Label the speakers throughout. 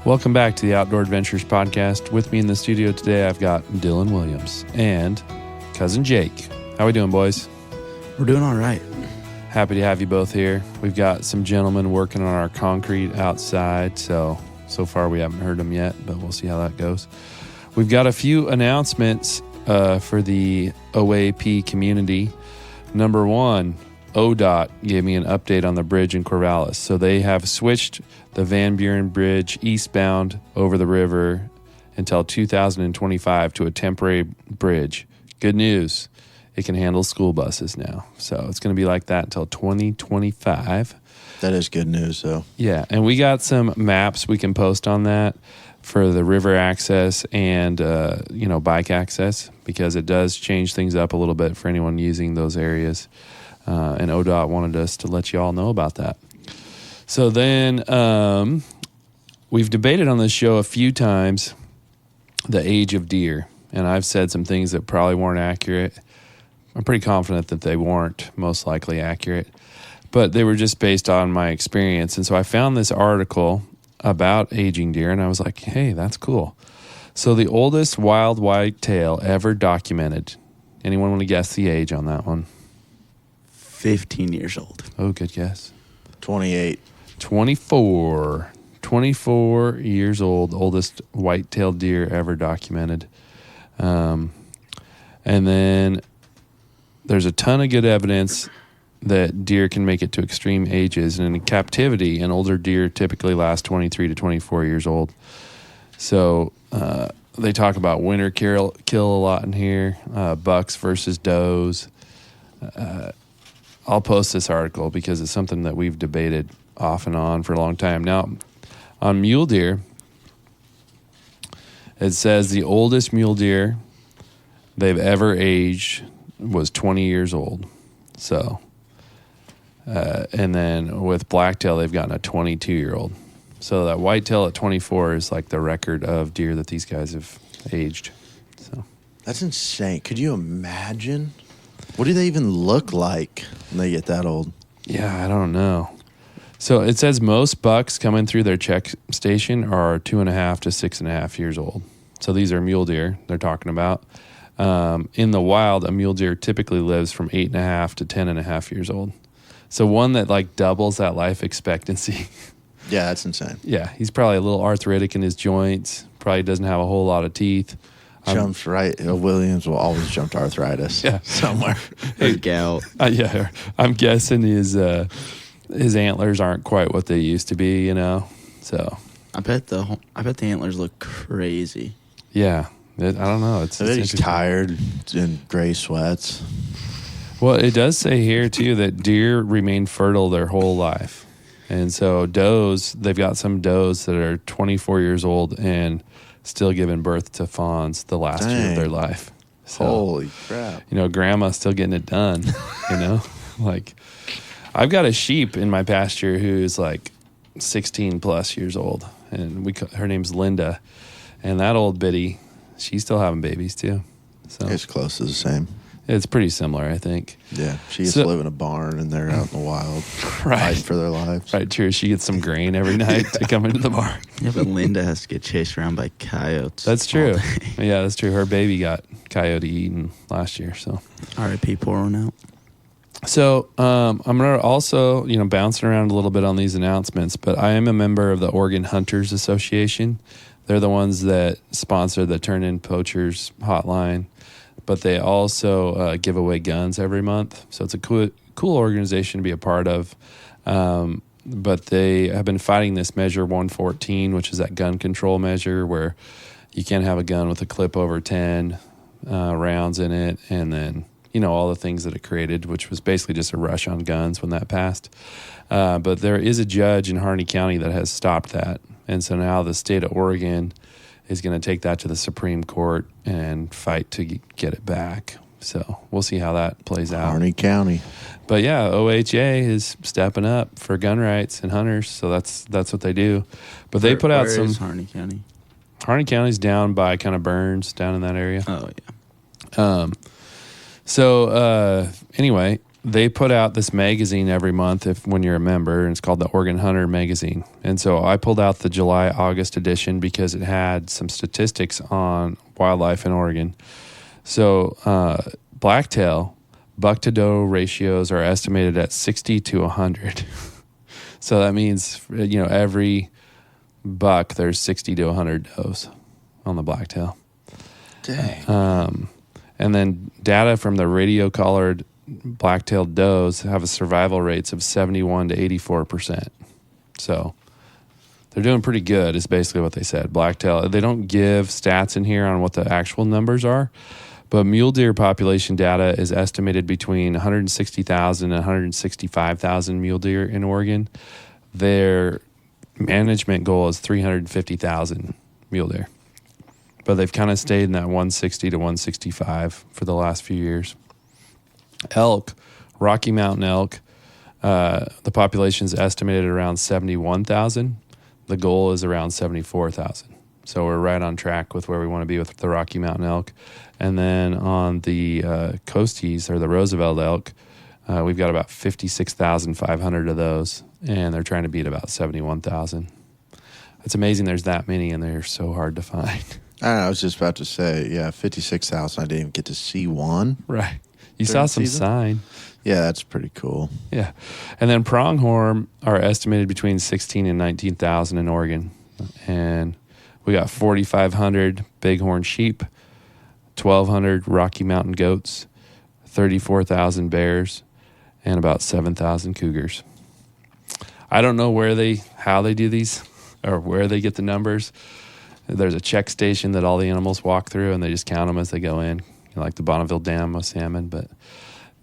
Speaker 1: Welcome back to the Outdoor Adventures Podcast. With me in the studio today, I've got Dylan Williams and cousin Jake. How we doing, boys?
Speaker 2: We're doing all right.
Speaker 1: Happy to have you both here. We've got some gentlemen working on our concrete outside, so far we haven't heard them yet, but we'll see how that goes. We've got a few announcements for the OAP community. Number one, ODOT gave me an update on the bridge in Corvallis. So they have switched the Van Buren Bridge eastbound over the river until 2025 to a temporary bridge. Good news. It can handle school buses now. So it's going to be like that until 2025.
Speaker 2: That is good news, though.
Speaker 1: Yeah, and we got some maps we can post on that for the river access and, bike access, because it does change things up a little bit for anyone using those areas. And ODOT wanted us to let you all know about that. So then we've debated on this show a few times the age of deer, and I've said some things that probably weren't accurate. I'm pretty confident that they weren't most likely accurate, but they were just based on my experience. And so I found this article about aging deer, and I was like, hey, that's cool. So the oldest wild whitetail ever documented. Anyone want to guess the age on that one?
Speaker 3: 15 years old.
Speaker 1: Oh, good guess.
Speaker 2: 28.
Speaker 1: 24. 24 years old, oldest white-tailed deer ever documented. And then there's a ton of good evidence that deer can make it to extreme ages. And in captivity, an older deer typically lasts 23 to 24 years old. So they talk about winter kill a lot in here, bucks versus does. I'll post this article because it's something that we've debated off and on for a long time. Now, on mule deer, it says the oldest mule deer they've ever aged was 20 years old. So, and then with blacktail, they've gotten a 22-year-old. So that whitetail at 24 is like the record of deer that these guys have aged. So
Speaker 2: That's insane. Could you imagine? What do they even look like when they get that old?
Speaker 1: yeah, I don't know. So it says most bucks coming through their check station are 2.5 to 6.5 years old. So these are mule deer they're talking about. In the wild, a mule deer typically lives from 8.5 to 10.5 years old. So one that like doubles that life expectancy.
Speaker 2: Yeah, that's insane.
Speaker 1: Yeah, he's probably a little arthritic in his joints. Probably doesn't have a whole lot of teeth.
Speaker 2: Jumps right. Williams will always jump to arthritis somewhere.
Speaker 3: Hey, gout.
Speaker 1: Yeah, I'm guessing his antlers aren't quite what they used to be, So
Speaker 3: I bet the antlers look crazy.
Speaker 1: yeah, I don't know. It's
Speaker 2: He's tired in gray sweats.
Speaker 1: Well, it does say here too that deer remain fertile their whole life, and so does. They've got some does that are 24 years old and still giving birth to fawns the last year of their life. So,
Speaker 2: holy crap.
Speaker 1: Grandma's still getting it done, Like, I've got a sheep in my pasture who's like 16 plus years old, and her name's Linda, and that old biddy, she's still having babies too. So
Speaker 2: It's close to the same.
Speaker 1: it's pretty similar, I think.
Speaker 2: Yeah, she used to live in a barn, and they're out in the wild,
Speaker 1: Right.
Speaker 2: fighting for their lives.
Speaker 1: Right, true. She gets some grain every night to come into the barn.
Speaker 3: Yeah, but Linda has to get chased around by coyotes.
Speaker 1: That's true.
Speaker 3: all day.
Speaker 1: Yeah, that's true. Her baby got coyote eaten last year. So
Speaker 3: R.I.P. pour one out.
Speaker 1: I'm going to also, bouncing around a little bit on these announcements, but I am a member of the Oregon Hunters Association. They're the ones that sponsor the Turn In Poachers hotline, but they also give away guns every month. So it's a cool organization to be a part of. But they have been fighting this Measure 114, which is that gun control measure where you can't have a gun with a clip over 10 rounds in it, and then all the things that it created, which was basically just a rush on guns when that passed. But there is a judge in Harney County that has stopped that. And so now the state of Oregon is going to take that to the Supreme Court and fight to get it back. So we'll see how that plays out.
Speaker 2: Harney County.
Speaker 1: But yeah, OHA is stepping up for gun rights and hunters. So that's what they do. But they put out
Speaker 3: Where
Speaker 1: some.
Speaker 3: is Harney County?
Speaker 1: Harney County's down by kind of Burns, down in that area.
Speaker 3: Oh, yeah.
Speaker 1: So anyway, they put out this magazine every month when you're a member, and it's called the Oregon Hunter magazine. And so I pulled out the July-August edition because it had some statistics on wildlife in Oregon. So blacktail buck-to-doe ratios are estimated at 60 to 100. So that means, every buck, there's 60 to 100 does on the blacktail.
Speaker 2: Dang.
Speaker 1: And then data from the radio-collared black-tailed does have a survival rates of 71 to 84%. So they're doing pretty good is basically what they said. Blacktail, they don't give stats in here on what the actual numbers are, but mule deer population data is estimated between 160,000 and 165,000 mule deer in Oregon. Their management goal is 350,000 mule deer, but they've kind of stayed in that 160 to 165 for the last few years. Elk, Rocky Mountain elk, the population is estimated around 71,000. The goal is around 74,000. So we're right on track with where we want to be with the Rocky Mountain elk. And then on the coasties, or the Roosevelt elk, we've got about 56,500 of those, and they're trying to beat about 71,000. It's amazing there's that many, and they're so hard to find.
Speaker 2: I was just about to say, 56,000. I didn't even get to see one.
Speaker 1: Right. You saw some sign.
Speaker 2: Yeah, that's pretty cool.
Speaker 1: Yeah. And then pronghorn are estimated between 16 and 19,000 in Oregon. And we got 4,500 bighorn sheep, 1,200 Rocky Mountain goats, 34,000 bears, and about 7,000 cougars. I don't know how they do these or where they get the numbers. There's a check station that all the animals walk through, and they just count them as they go in. Like the Bonneville Dam with salmon, but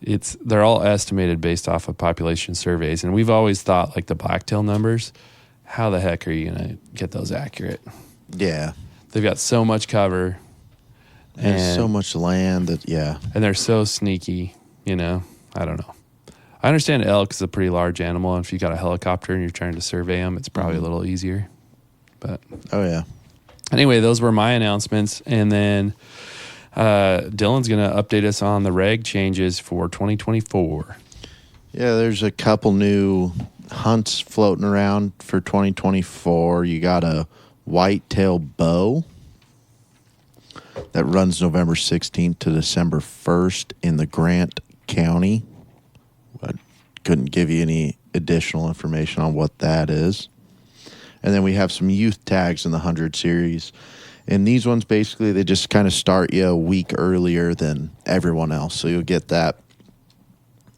Speaker 1: they're all estimated based off of population surveys. And we've always thought, like, the blacktail numbers, how the heck are you going to get those accurate?
Speaker 2: Yeah.
Speaker 1: They've got so much cover.
Speaker 2: There's so much land that,
Speaker 1: And they're so sneaky, I don't know. I understand elk is a pretty large animal, and if you got a helicopter and you're trying to survey them, it's probably a little easier. But
Speaker 2: oh, yeah.
Speaker 1: Anyway, those were my announcements. And then Dylan's going to update us on the reg changes for 2024.
Speaker 2: Yeah, there's a couple new hunts floating around for 2024. You got a whitetail bow that runs November 16th to December 1st in the Grant County. I couldn't give you any additional information on what that is. And then we have some youth tags in the 100 series. And these ones, basically, they just kind of start you a week earlier than everyone else. So you'll get that.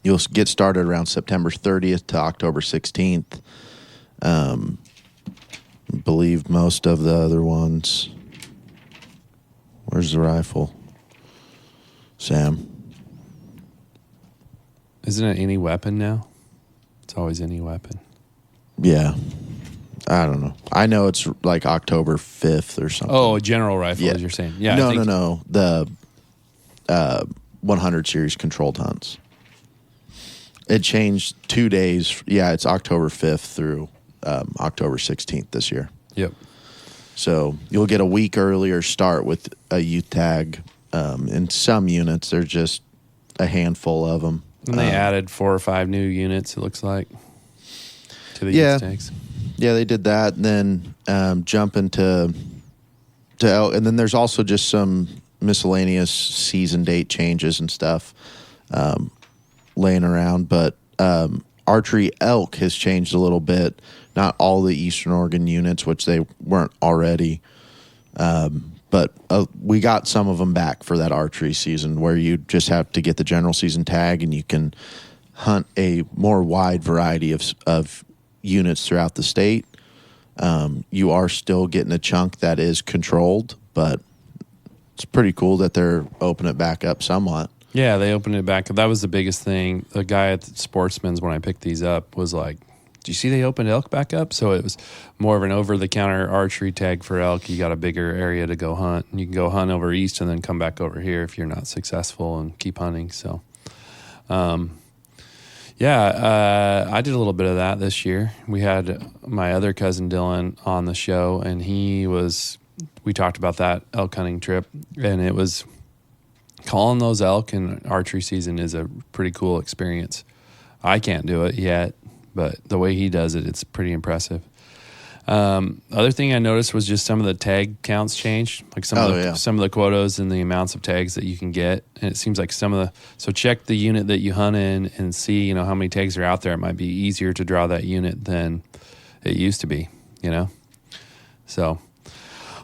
Speaker 2: You'll get started around September 30th to October 16th. I believe most of the other ones. Where's the rifle? Sam?
Speaker 1: Isn't it any weapon now? It's always any weapon.
Speaker 2: Yeah. I don't know. I know it's like October 5th or something.
Speaker 1: Oh, a general rifle, as you're saying. Yeah.
Speaker 2: No. The 100 series controlled hunts. It changed 2 days. Yeah, it's October 5th through October 16th this year.
Speaker 1: Yep.
Speaker 2: So you'll get a week earlier start with a youth tag. In some units, there's just a handful of them.
Speaker 1: And they added 4 or 5 new units, it looks like, to the youth tags.
Speaker 2: Yeah, they did that, and then jump into elk. And then there's also just some miscellaneous season date changes and stuff laying around. But archery elk has changed a little bit. Not all the Eastern Oregon units, which they weren't already. But we got some of them back for that archery season, where you just have to get the general season tag, and you can hunt a more wide variety of units throughout the state. You are still getting a chunk that is controlled, but it's pretty cool that they're opening it back up somewhat.
Speaker 1: Yeah, they opened it back up. That was the biggest thing. The guy at Sportsman's, when I picked these up, was like, do you see they opened elk back up? So it was more of an over-the-counter archery tag for elk. You got a bigger area to go hunt. And you can go hunt over east and then come back over here if you're not successful and keep hunting. So, I did a little bit of that this year. We had my other cousin Dylan on the show, and we talked about that elk hunting trip, and it was calling those elk in archery season is a pretty cool experience. I can't do it yet, but the way he does it, it's pretty impressive. Other thing I noticed was just some of the tag counts changed, like some of the quotas and the amounts of tags that you can get. And it seems like so check the unit that you hunt in and see, how many tags are out there. It might be easier to draw that unit than it used to be, So,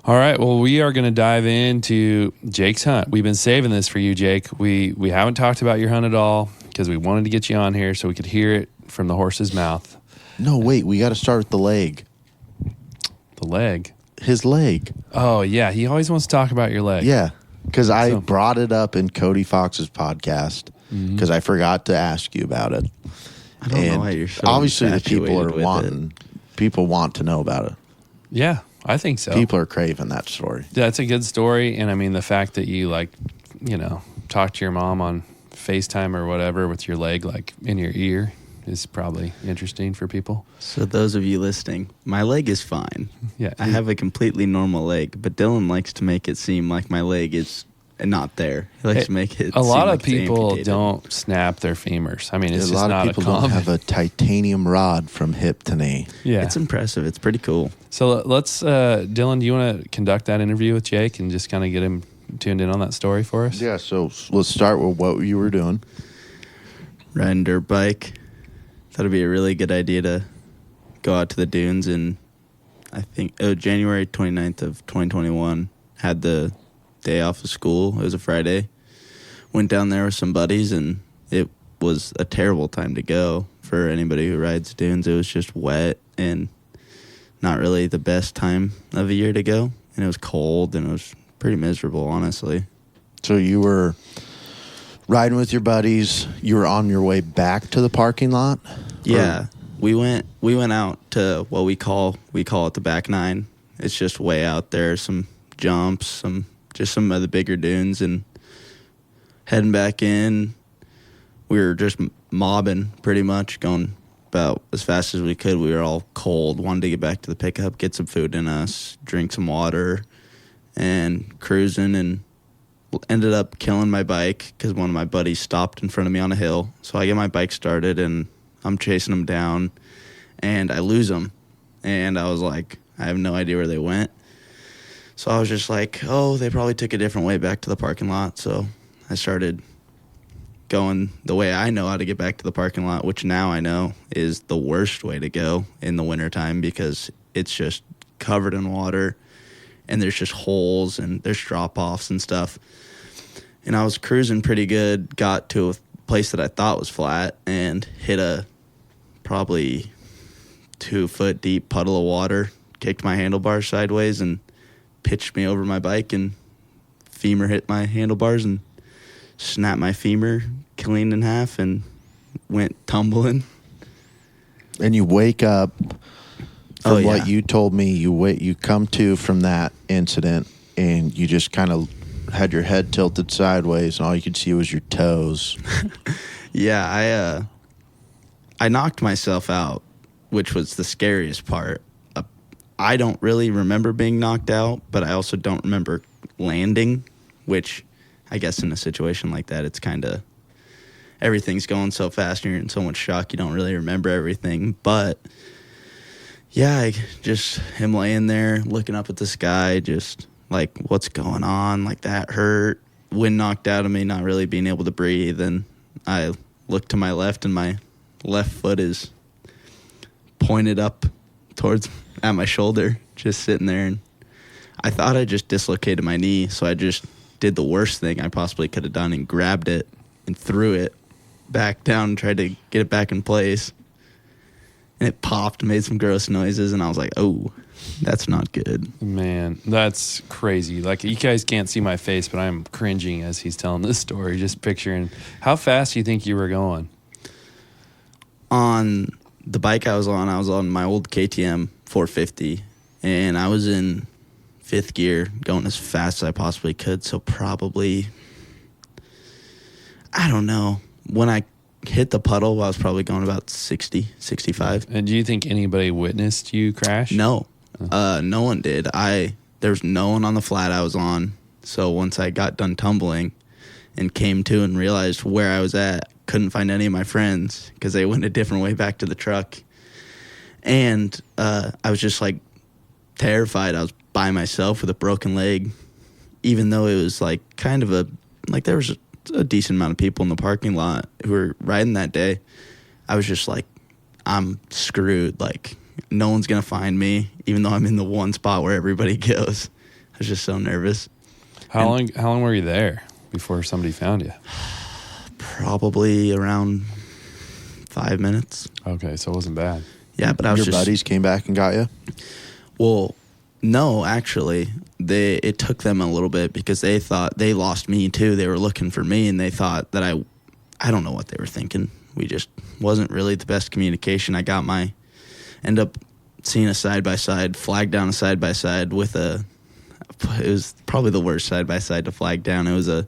Speaker 1: all right. Well, we are going to dive into Jake's hunt. We've been saving this for you, Jake. We haven't talked about your hunt at all because we wanted to get you on here so we could hear it from the horse's mouth.
Speaker 2: No, wait. We got to start with the leg.
Speaker 1: The leg?
Speaker 2: His leg.
Speaker 1: Oh, yeah. He always wants to talk about your leg.
Speaker 2: Yeah, because I brought it up in Cody Fox's podcast because I forgot to ask you about it.
Speaker 3: I don't know why you're so
Speaker 2: obviously the people want to know about it.
Speaker 1: Yeah, I think so.
Speaker 2: People are craving that story.
Speaker 1: That's a good story. And I mean, the fact that you talk to your mom on FaceTime or whatever with your leg in your ear is probably interesting for people.
Speaker 3: So those of you listening, my leg is fine.
Speaker 1: Yeah,
Speaker 3: I have a completely normal leg, but Dylan likes to make it seem like my leg is not there. He likes to make it.
Speaker 1: A lot of
Speaker 3: like
Speaker 1: people don't snap their femurs. I mean, it's
Speaker 2: a
Speaker 1: just
Speaker 2: lot
Speaker 1: not
Speaker 2: of people
Speaker 1: a common.
Speaker 2: don't have a titanium rod from hip to knee.
Speaker 1: Yeah,
Speaker 3: it's impressive. It's pretty cool.
Speaker 1: So let's, Dylan, do you want to conduct that interview with Jake and just kind of get him tuned in on that story for us?
Speaker 2: Yeah. So let's start with what you were doing.
Speaker 3: Riding dirt bike. Thought it'd be a really good idea to go out to the dunes, and I think January 29th of 2021 had the day off of school. It was a Friday. Went down there with some buddies, and it was a terrible time to go for anybody who rides dunes. It was just wet and not really the best time of the year to go, and it was cold, and it was pretty miserable, honestly.
Speaker 2: So you were riding with your buddies. You were on your way back to the parking lot?
Speaker 3: Yeah. We went out to what we call it the back nine. It's just way out there, some jumps, some of the bigger dunes, and heading back in. We were just mobbing pretty much, going about as fast as we could. We were all cold, wanted to get back to the pickup, get some food in us, drink some water, and cruising, and ended up killing my bike because one of my buddies stopped in front of me on a hill. So I get my bike started, and I'm chasing him down, and I lose him. And I was like, I have no idea where they went. So I was just like, oh, they probably took a different way back to the parking lot. So I started going the way I know how to get back to the parking lot, which now I know is the worst way to go in the wintertime because it's just covered in water, and there's just holes, and there's drop-offs and stuff. And I was cruising pretty good, got to a place that I thought was flat, and hit a probably 2-foot deep puddle of water, kicked my handlebars sideways, and pitched me over my bike, and femur hit my handlebars and snapped my femur clean in half and went tumbling.
Speaker 2: And you wake up from what you told me, you come to from that incident, and you just kind of had your head tilted sideways, and all you could see was your toes.
Speaker 3: Yeah, I knocked myself out, which was the scariest part. I don't really remember being knocked out, but I also don't remember landing, which I guess in a situation like that, it's kind of everything's going so fast and you're in so much shock, you don't really remember everything. But yeah, just him laying there looking up at the sky, just like, what's going on? Like, that hurt. Wind knocked out of me, not really being able to breathe. And I looked to my left, and my left foot is pointed up at my shoulder, just sitting there. And I thought I just dislocated my knee, so I just did the worst thing I possibly could have done and grabbed it and threw it back down and tried to get it back in place. And it popped, made some gross noises, and I was like, oh, that's not good.
Speaker 1: Man, that's crazy. Like, you guys can't see my face, but I'm cringing as he's telling this story, just picturing. How fast do you think you were going?
Speaker 3: On the bike I was on my old KTM 450, and I was in 5th gear, going as fast as I possibly could. So probably, I don't know. When I hit the puddle, I was probably going about 60, 65.
Speaker 1: And do you think anybody witnessed you crash?
Speaker 3: No. No one did. There was no one on the flat I was on. So once I got done tumbling and came to and realized where I was at. Couldn't find any of my friends because they went a different way back to the truck. And I was just like terrified. I was by myself with a broken leg, even though it was like kind of there was a decent amount of people in the parking lot who were riding that day. I was just like, I'm screwed. Like, no one's going to find me, even though I'm in the one spot where everybody goes. I was just so nervous.
Speaker 1: How long were you there before somebody found you?
Speaker 3: Probably around 5 minutes.
Speaker 1: Okay, so it wasn't bad.
Speaker 3: Yeah, but I was
Speaker 2: Your buddies came back and got you?
Speaker 3: Well, no, actually, it took them a little bit because they thought they lost me too. They were looking for me, and they thought that I don't know what they were thinking. We just wasn't really the best communication. End up seeing a side-by-side, flagged down a side-by-side with it was probably the worst side-by-side to flag down. It was a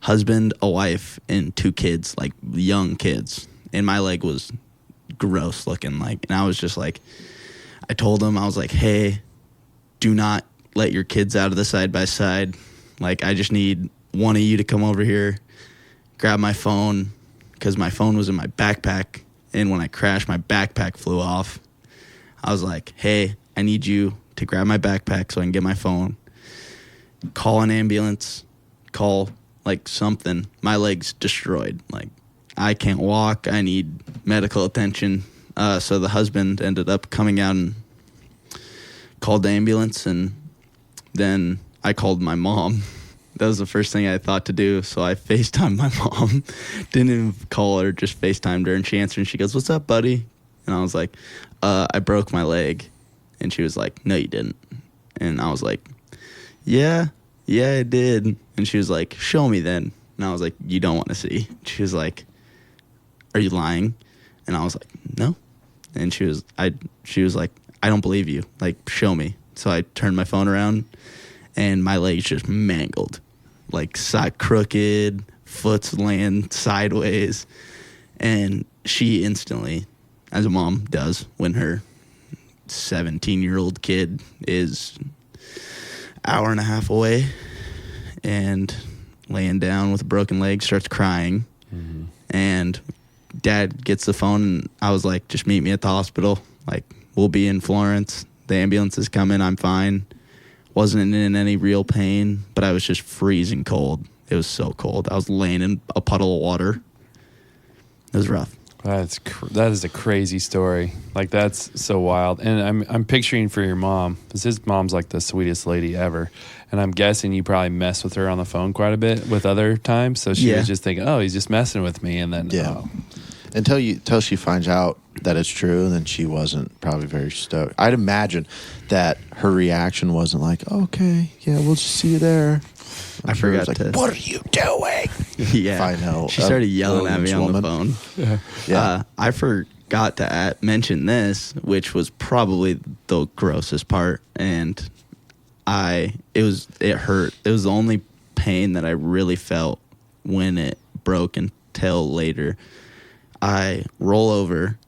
Speaker 3: husband, a wife, and 2 kids, like young kids. And my leg was gross looking, like, and I was just like, I told them, I was like, hey, do not let your kids out of the side-by-side. Like, I just need one of you to come over here, grab my phone, because my phone was in my backpack, and when I crashed, my backpack flew off. I was like, hey, I need you to grab my backpack so I can get my phone, call an ambulance, call, like, something. My leg's destroyed. Like, I can't walk. I need medical attention. So the husband ended up coming out and called the ambulance, and then I called my mom. That was the first thing I thought to do, so I FaceTimed my mom. Didn't even call her, just FaceTimed her, and she answered, and she goes, what's up, buddy? And I was like, I broke my leg. And she was like, no, you didn't. And I was like, yeah, I did. And she was like, show me then. And I was like, you don't want to see. She was like, are you lying? And I was like, no. And she was like, I don't believe you. Like, show me. So I turned my phone around, and my leg's just mangled. Like, side crooked, foot's laying sideways. And she instantly, as a mom does when her 17-year-old kid is hour and a half away and laying down with a broken leg, starts crying. Mm-hmm. And Dad gets the phone, and I was like, just meet me at the hospital. Like, we'll be in Florence. The ambulance is coming. I'm fine. Wasn't in any real pain, but I was just freezing cold. It was so cold. I was laying in a puddle of water. It was rough.
Speaker 1: That is a crazy story. Like, that's so wild. And I'm picturing for your mom, because his mom's like the sweetest lady ever. And I'm guessing you probably mess with her on the phone quite a bit with other times. So she was just thinking, oh, he's just messing with me. And then,
Speaker 2: until she finds out that it's true, then she wasn't probably very stoked. I'd imagine that her reaction wasn't like, okay, yeah, we'll just see you there.
Speaker 3: I forgot
Speaker 2: like,
Speaker 3: to.
Speaker 2: What are you doing?
Speaker 3: Yeah,
Speaker 2: I know.
Speaker 3: She started yelling at me on the phone.
Speaker 2: Yeah.
Speaker 3: I forgot to mention this, which was probably the grossest part, and it hurt. It was the only pain that I really felt when it broke until later. I roll over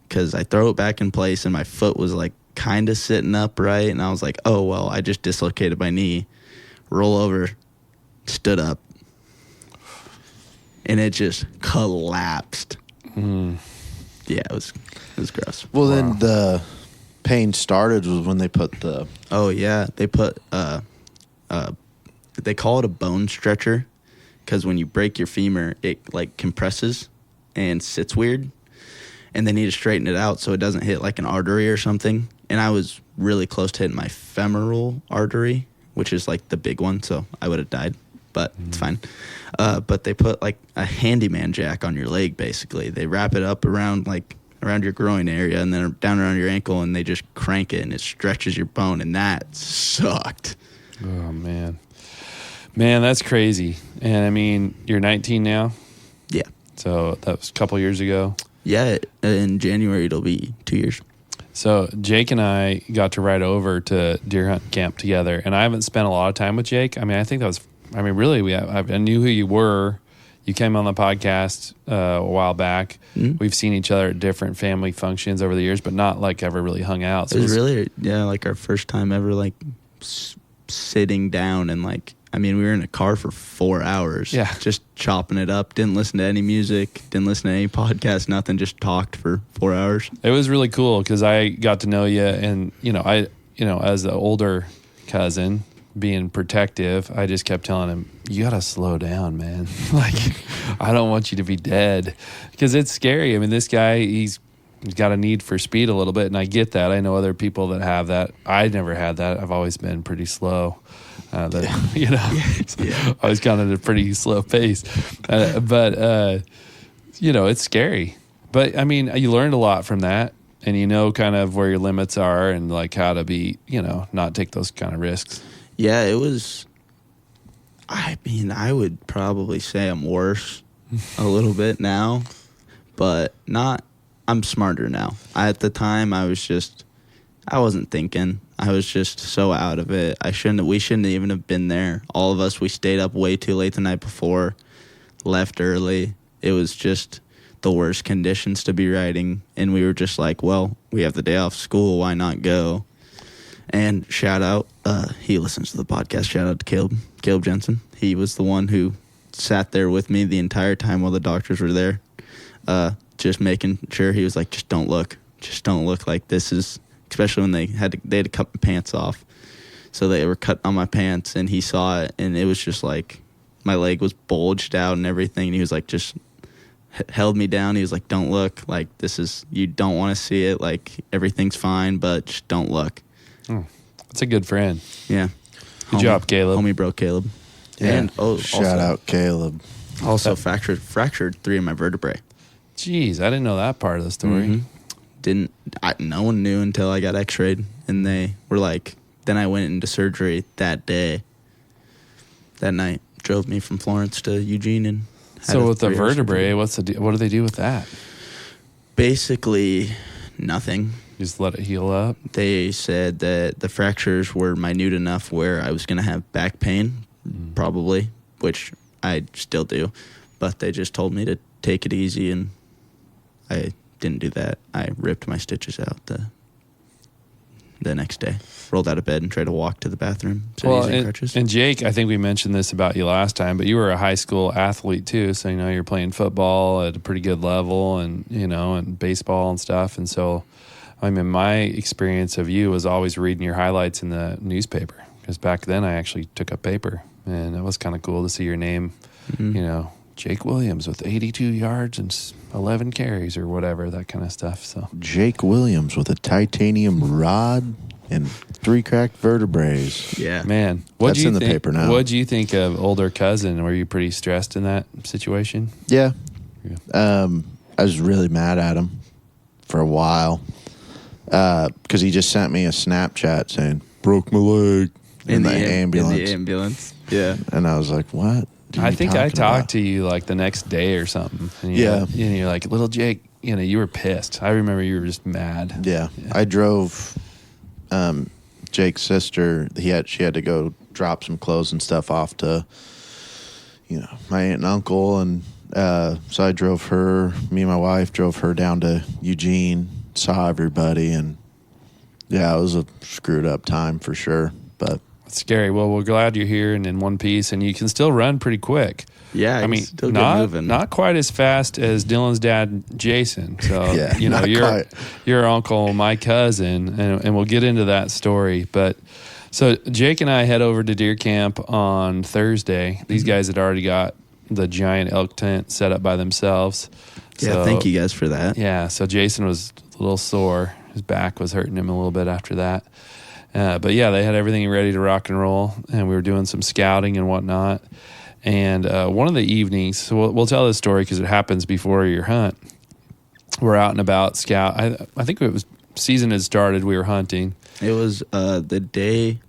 Speaker 3: because I throw it back in place, and my foot was like kind of sitting upright, and I was like, oh, well, I just dislocated my knee. Roll over, stood up, and it just collapsed. Yeah, it was gross.
Speaker 2: Well, then the pain started was when they put the...
Speaker 3: Oh, yeah. They put... they call it a bone stretcher, because when you break your femur, it, like, compresses and sits weird, and they need to straighten it out so it doesn't hit, like, an artery or something. And I was really close to hitting my femoral artery, which is, like, the big one, so I would have died, but it's fine. But they put, like, a handyman jack on your leg, basically. They wrap it up around your groin area and then down around your ankle, and they just crank it, and it stretches your bone, and that sucked.
Speaker 1: Oh, man. Man, that's crazy. And, I mean, you're 19 now?
Speaker 3: Yeah.
Speaker 1: So that was a couple years ago?
Speaker 3: Yeah, in January it'll be 2 years.
Speaker 1: So Jake and I got to ride over to deer hunt camp together, and I haven't spent a lot of time with Jake. I mean, I think that was, really, I knew who you were. You came on the podcast a while back. Mm-hmm. We've seen each other at different family functions over the years, but not like ever really hung out.
Speaker 3: So it was really, like our first time ever, like sitting down and like, I mean, we were in a car for 4 hours.
Speaker 1: Yeah.
Speaker 3: Just chopping it up. Didn't listen to any music. Didn't listen to any podcast. Nothing. Just talked for 4 hours.
Speaker 1: It was really cool because I got to know you, and as the older cousin, being protective, I just kept telling him, "You gotta slow down, man. Like, I don't want you to be dead," because it's scary. I mean, this guy, he's got a need for speed a little bit, and I get that. I know other people that have that. I never had that. I've always been pretty slow. I was kind of at a pretty slow pace, but it's scary. But I mean, you learned a lot from that, and you know kind of where your limits are and like how to be, not take those kind of risks.
Speaker 3: Yeah, it was. I mean, I would probably say I'm worse a little bit now, but not. I'm smarter now. At the time, I wasn't thinking. I was just so out of it. We shouldn't even have been there. All of us, we stayed up way too late the night before, left early. It was just the worst conditions to be riding, and we were just like, well, we have the day off school, why not go? And shout out, he listens to the podcast, shout out to Caleb Jensen. He was the one who sat there with me the entire time while the doctors were there, just making sure. He was like, just don't look like this is, especially when they had to cut my pants off. So they were cutting on my pants, and he saw it, and it was just like my leg was bulged out and everything. And he was like, just held me down. He was like, don't look, like you don't want to see it, like everything's fine, but just don't look.
Speaker 1: That's a good friend.
Speaker 3: Yeah.
Speaker 1: Good job, Caleb.
Speaker 3: Homie bro, Caleb.
Speaker 2: Yeah.
Speaker 3: And
Speaker 2: shout out Caleb.
Speaker 3: Also fractured 3 of my vertebrae.
Speaker 1: Jeez, I didn't know that part of the story.
Speaker 3: Mm-hmm. No one knew until I got x-rayed, and they were like, then I went into surgery that night, drove me from Florence to Eugene. And
Speaker 1: so with the vertebrae, what's the deal? What do they do with that?
Speaker 3: Basically nothing.
Speaker 1: Just let it heal up?
Speaker 3: They said that the fractures were minute enough where I was going to have back pain, probably, which I still do, but they just told me to take it easy, and I didn't do that. I ripped my stitches out the next day. Rolled out of bed and tried to walk to the bathroom.
Speaker 1: And Jake, I think we mentioned this about you last time, but you were a high school athlete too. So, you're playing football at a pretty good level, and, and baseball and stuff. And so, I mean, my experience of you was always reading your highlights in the newspaper, because back then I actually took up paper, and it was kind of cool to see your name, Jake Williams with 82 yards and 11 carries or whatever, that kind of stuff. So
Speaker 2: Jake Williams with a titanium rod and 3 cracked vertebrae.
Speaker 3: Yeah,
Speaker 1: man,
Speaker 2: that's in the paper now.
Speaker 1: What'd you think of older cousin? Were you pretty stressed in that situation?
Speaker 2: Yeah. I was really mad at him for a while because he just sent me a Snapchat saying broke my leg in the ambulance.
Speaker 3: Yeah,
Speaker 2: and I was like, what?
Speaker 1: I think I talked to you like the next day or something. And you're like, little Jake, you were pissed. I remember you were just mad.
Speaker 2: Yeah. I drove Jake's sister. She had to go drop some clothes and stuff off to, my aunt and uncle. And so I drove her, me and my wife drove her down to Eugene, saw everybody. And yeah, it was a screwed up time for sure. But
Speaker 1: it's scary. Well, we're glad you're here and in one piece, and you can still run pretty quick.
Speaker 3: Yeah,
Speaker 1: I mean,
Speaker 3: still get moving.
Speaker 1: Not quite as fast as Dylan's dad, Jason. So, your uncle, my cousin, and we'll get into that story. But so Jake and I head over to deer camp on Thursday. These guys had already got the giant elk tent set up by themselves.
Speaker 3: Yeah, so, thank you guys for that.
Speaker 1: Yeah, so Jason was a little sore. His back was hurting him a little bit after that. But yeah, they had everything ready to rock and roll, and we were doing some scouting and whatnot. And one of the evenings, so we'll tell this story because it happens before your hunt. We're out and about scout. I think it was season had started. We were hunting.
Speaker 3: It was the day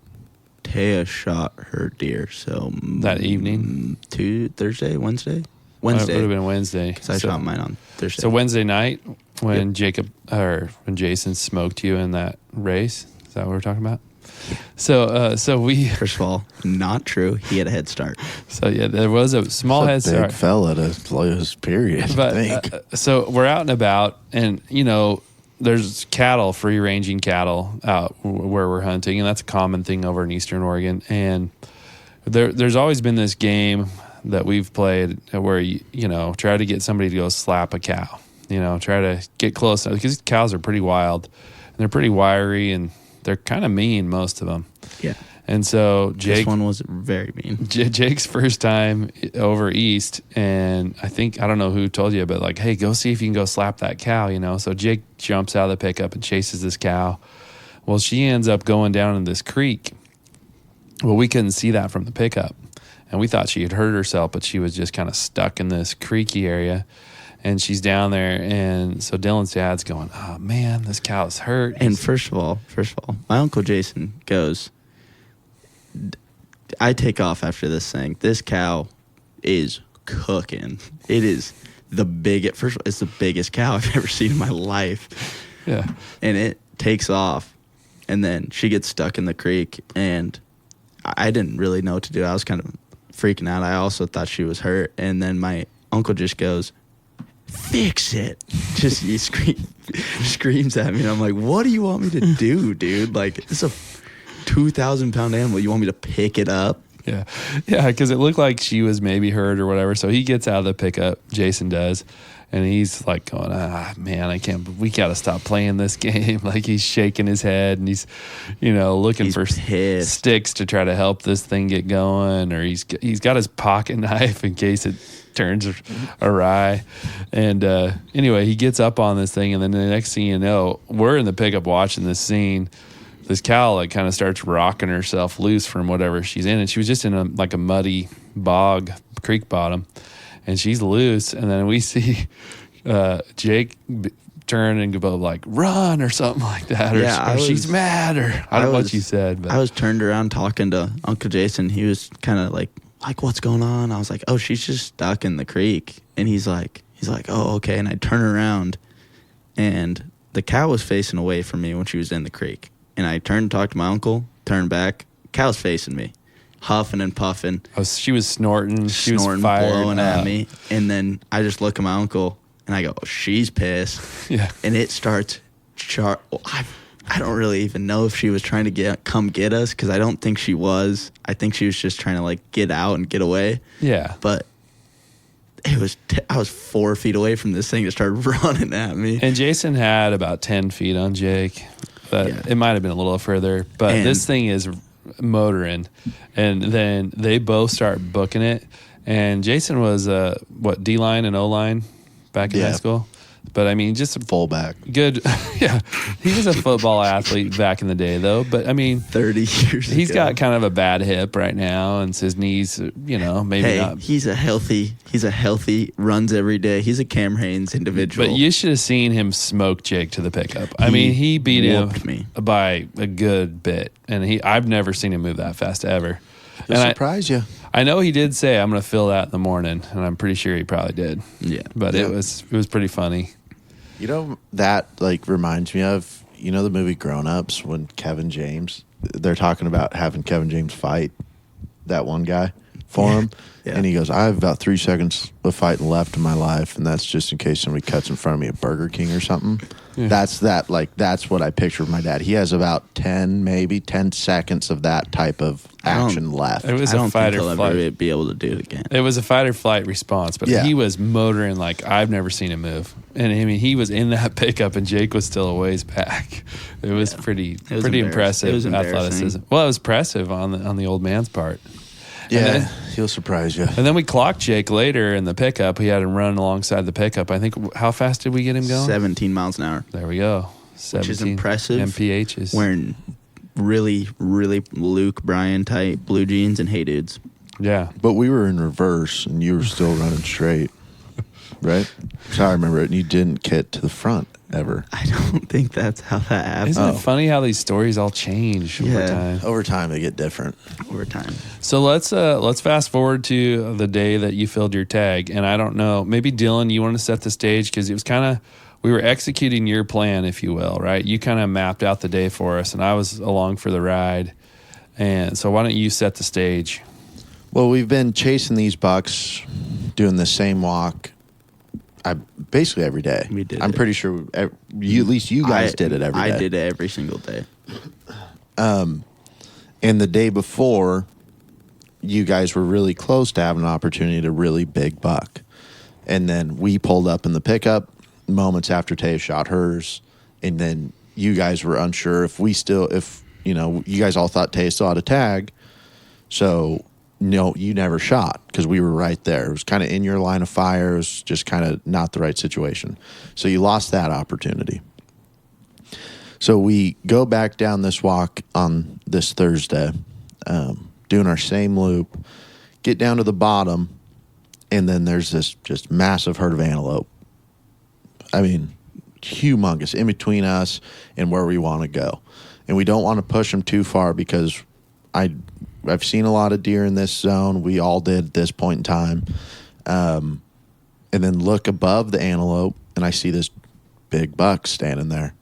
Speaker 3: Taya shot her deer. So
Speaker 1: that evening,
Speaker 3: Wednesday.
Speaker 1: It would have been Wednesday.
Speaker 3: Because I shot mine on Thursday.
Speaker 1: So Wednesday night when when Jason smoked you in that race. Is that what we're talking about? So we
Speaker 3: first of all, not true. He had a head start.
Speaker 1: So yeah, there was a small head start.
Speaker 2: Big fella to play his period.
Speaker 1: But,
Speaker 2: I think.
Speaker 1: So we're out and about, and there's cattle, free ranging cattle out where we're hunting, and that's a common thing over in Eastern Oregon. And there's always been this game that we've played where you know, try to get somebody to go slap a cow. You know, try to get close because cows are pretty wild and they're pretty wiry and they're kind of mean, most of them.
Speaker 3: Yeah.
Speaker 1: And so
Speaker 3: This one was very mean.
Speaker 1: Jake's first time over east, and I don't know who told you, but like, hey, go see if you can go slap that cow, you know. So Jake jumps out of the pickup and chases this cow. Well, she ends up going down in this creek. Well, we couldn't see that from the pickup, and we thought she had hurt herself, but she was just kind of stuck in this creeky area, and she's down there. And so Dylan's dad's going, oh man, this cow's hurt.
Speaker 3: And first of all, my Uncle Jason goes, I take off after this thing. This cow is cooking. It is it's the biggest cow I've ever seen in my life.
Speaker 1: Yeah.
Speaker 3: And it takes off, and then she gets stuck in the creek, and I didn't really know what to do. I was kind of freaking out. I also thought she was hurt, and then my uncle just goes, fix it. Just he screams at me, and I'm like, what do you want me to do, dude? Like, it's a 2,000-pound animal. You want me to pick it up?
Speaker 1: Yeah, because it looked like she was maybe hurt or whatever. So he gets out of the pickup, Jason does, and he's like going, man, we got to stop playing this game. Like, he's shaking his head, and he's, you know, looking for sticks to try to help this thing get going, or he's got his pocket knife in case it turns awry. And anyway, he gets up on this thing, and then the next thing you know, we're in the pickup watching this scene. This cow like kind of starts rocking herself loose from whatever she's in, and she was just in a muddy bog, creek bottom, and she's loose. And then we see Jake turn and go like, run or something like that, or she's mad, or I don't know what you said. But
Speaker 3: I was turned around talking to Uncle Jason. He was kind of like what's going on? I was like, oh, she's just stuck in the creek. And he's like, oh, okay. And I turn around, and the cow was facing away from me when she was in the creek. And I turned to talk to my uncle, turned back, cow's facing me, huffing and puffing.
Speaker 1: Oh, she was snorting. She was fired,
Speaker 3: blowing at me. And then I just look at my uncle, and I go, oh, she's pissed.
Speaker 1: Yeah.
Speaker 3: And it starts, I don't really even know if she was trying to come get us, because I don't think she was. I think she was just trying to, like, get out and get away.
Speaker 1: Yeah.
Speaker 3: But it was I was 4 feet away from this thing that started running at me.
Speaker 1: And Jason had about 10 feet on Jake. But it might have been a little further. But this thing is motoring. And then they both start booking it. And Jason was, D-line and O-line back in high school? But, I mean, just a
Speaker 2: fullback.
Speaker 1: Good. Yeah. He was a football athlete back in the day, though. But, I mean,
Speaker 3: 30 years
Speaker 1: he's
Speaker 3: ago.
Speaker 1: got kind of a bad hip right now, and his knees, you know, maybe not.
Speaker 3: He's a healthy, runs every day. He's a Cam Haines individual.
Speaker 1: But you should have seen him smoke Jake to the pickup. I mean, he beat him by a good bit. And I've never seen him move that fast ever.
Speaker 2: It'll surprise you.
Speaker 1: I know he did say, I'm going to fill that in the morning, and I'm pretty sure he probably did.
Speaker 3: Yeah.
Speaker 1: But it was pretty funny.
Speaker 2: You know, that like reminds me of, you know, the movie Grown Ups, when Kevin James, they're talking about having Kevin James fight that one guy for him. Yeah. And he goes, I have about 3 seconds of fighting left in my life, and that's just in case somebody cuts in front of me at Burger King or something. Yeah. That's what I picture of my dad. He has about 10 seconds of that type of action left.
Speaker 1: It was a fight or flight.
Speaker 3: Ever be able to do it again.
Speaker 1: It was a fight or flight response, but he was motoring like I've never seen him move. And I mean, he was in that pickup, and Jake was still a ways back. It was pretty impressive.
Speaker 3: It was
Speaker 1: athleticism. Well, it was impressive on the old man's part.
Speaker 2: Yeah, he'll surprise you.
Speaker 1: And then we clocked Jake later in the pickup. We had him run alongside the pickup. I think, how fast did we get him going?
Speaker 3: 17 miles an hour.
Speaker 1: There we go. 17
Speaker 3: which is impressive.
Speaker 1: MPHs.
Speaker 3: Wearing really, really Luke Bryan type blue jeans and Hey Dudes.
Speaker 1: Yeah.
Speaker 2: But we were in reverse, and you were still running straight, right? So I remember it, and you didn't get to the front ever.
Speaker 3: I don't think that's how that happened.
Speaker 1: Isn't it funny how these stories all change over time?
Speaker 2: Over time, they get different.
Speaker 3: Over time.
Speaker 1: So let's fast forward to the day that you filled your tag. And I don't know, maybe Dylan, you want to set the stage, because it was kind of, we were executing your plan, if you will, right? You kind of mapped out the day for us, and I was along for the ride. And so why don't you set the stage?
Speaker 2: Well, we've been chasing these bucks, doing the same walk, basically every day.
Speaker 3: We did.
Speaker 2: I'm pretty sure at least you guys did it every day.
Speaker 3: I did it every single day.
Speaker 2: And the day before, you guys were really close to having an opportunity to really big buck. And then we pulled up in the pickup moments after Taya shot hers. And then you guys were unsure if you guys all thought Taya still had a tag. So, no, you never shot because we were right there. It was kind of in your line of fire. It was just kind of not the right situation. So you lost that opportunity. So we go back down this walk on this Thursday, doing our same loop, get down to the bottom, and then there's this just massive herd of antelope. I mean, humongous in between us and where we want to go. And we don't want to push them too far because I've seen a lot of deer in this zone. We all did at this point in time. And then look above the antelope, and I see this big buck standing there.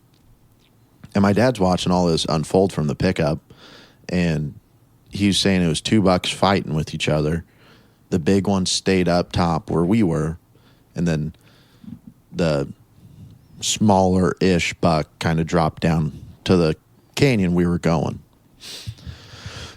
Speaker 2: And my dad's watching all this unfold from the pickup, and he's saying it was two bucks fighting with each other. The big one stayed up top where we were, and then the smaller-ish buck kind of dropped down to the canyon we were going.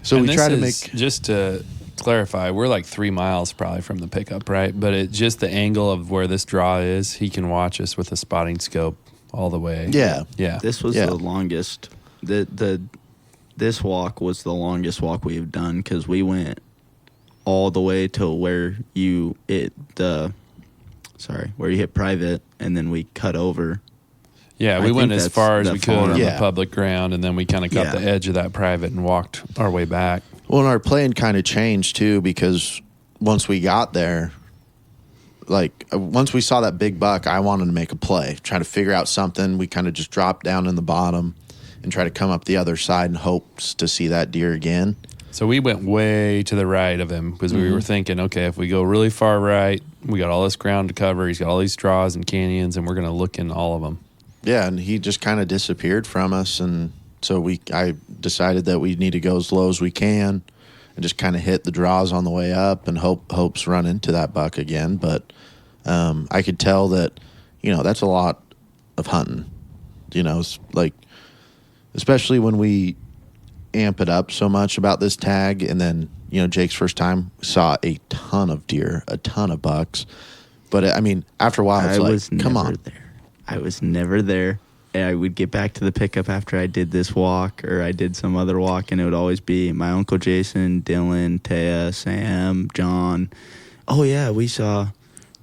Speaker 2: So
Speaker 1: and
Speaker 2: we try to make...
Speaker 1: Just to clarify, we're like 3 miles probably from the pickup, right? But just the angle of where this draw is, he can watch us with a spotting scope all the way.
Speaker 2: Yeah.
Speaker 3: This was the longest. This walk was the longest walk we've done because we went all the way to where you hit private, and then we cut over.
Speaker 1: Yeah, we went as far as we could on
Speaker 2: Yeah.
Speaker 1: the public ground, and then we kind of cut the edge of that private and walked our way back.
Speaker 2: Well, and our plan kind of changed, too, because once we got there, once we saw that big buck, I wanted to make a play, try to figure out something. We kind of just dropped down in the bottom and try to come up the other side in hopes to see that deer again.
Speaker 1: So we went way to the right of him because we were thinking, okay, if we go really far right, we got all this ground to cover. He's got all these draws and canyons, and we're going to look in all of them.
Speaker 2: Yeah, and he just kind of disappeared from us, and so I decided that we need to go as low as we can and just kind of hit the draws on the way up and hopes run into that buck again. But I could tell that, that's a lot of hunting. It's like, especially when we amp it up so much about this tag, and then, Jake's first time saw a ton of deer, a ton of bucks. But, after a while, it's come on.
Speaker 3: I was never there. And I would get back to the pickup after I did this walk or I did some other walk, and it would always be my Uncle Jason, Dylan, Taya, Sam, John. Oh, yeah, we saw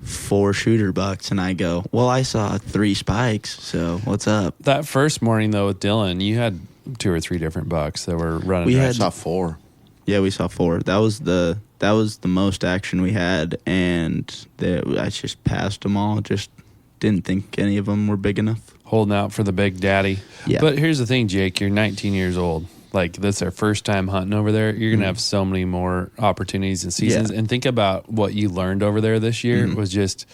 Speaker 3: 4 shooter bucks. And I go, well, I saw 3 spikes, so what's up?
Speaker 1: That first morning, though, with Dylan, you had 2 or 3 different bucks that were running.
Speaker 2: I saw 4.
Speaker 3: Yeah, we saw 4. That was the most action we had, and I just passed them all. Just didn't think any of them were big enough.
Speaker 1: Holding out for the big daddy.
Speaker 3: Yeah.
Speaker 1: But here's the thing, Jake. You're 19 years old. Like, that's our first time hunting over there. You're going to have so many more opportunities and seasons. Yeah. And think about what you learned over there this year. It was just,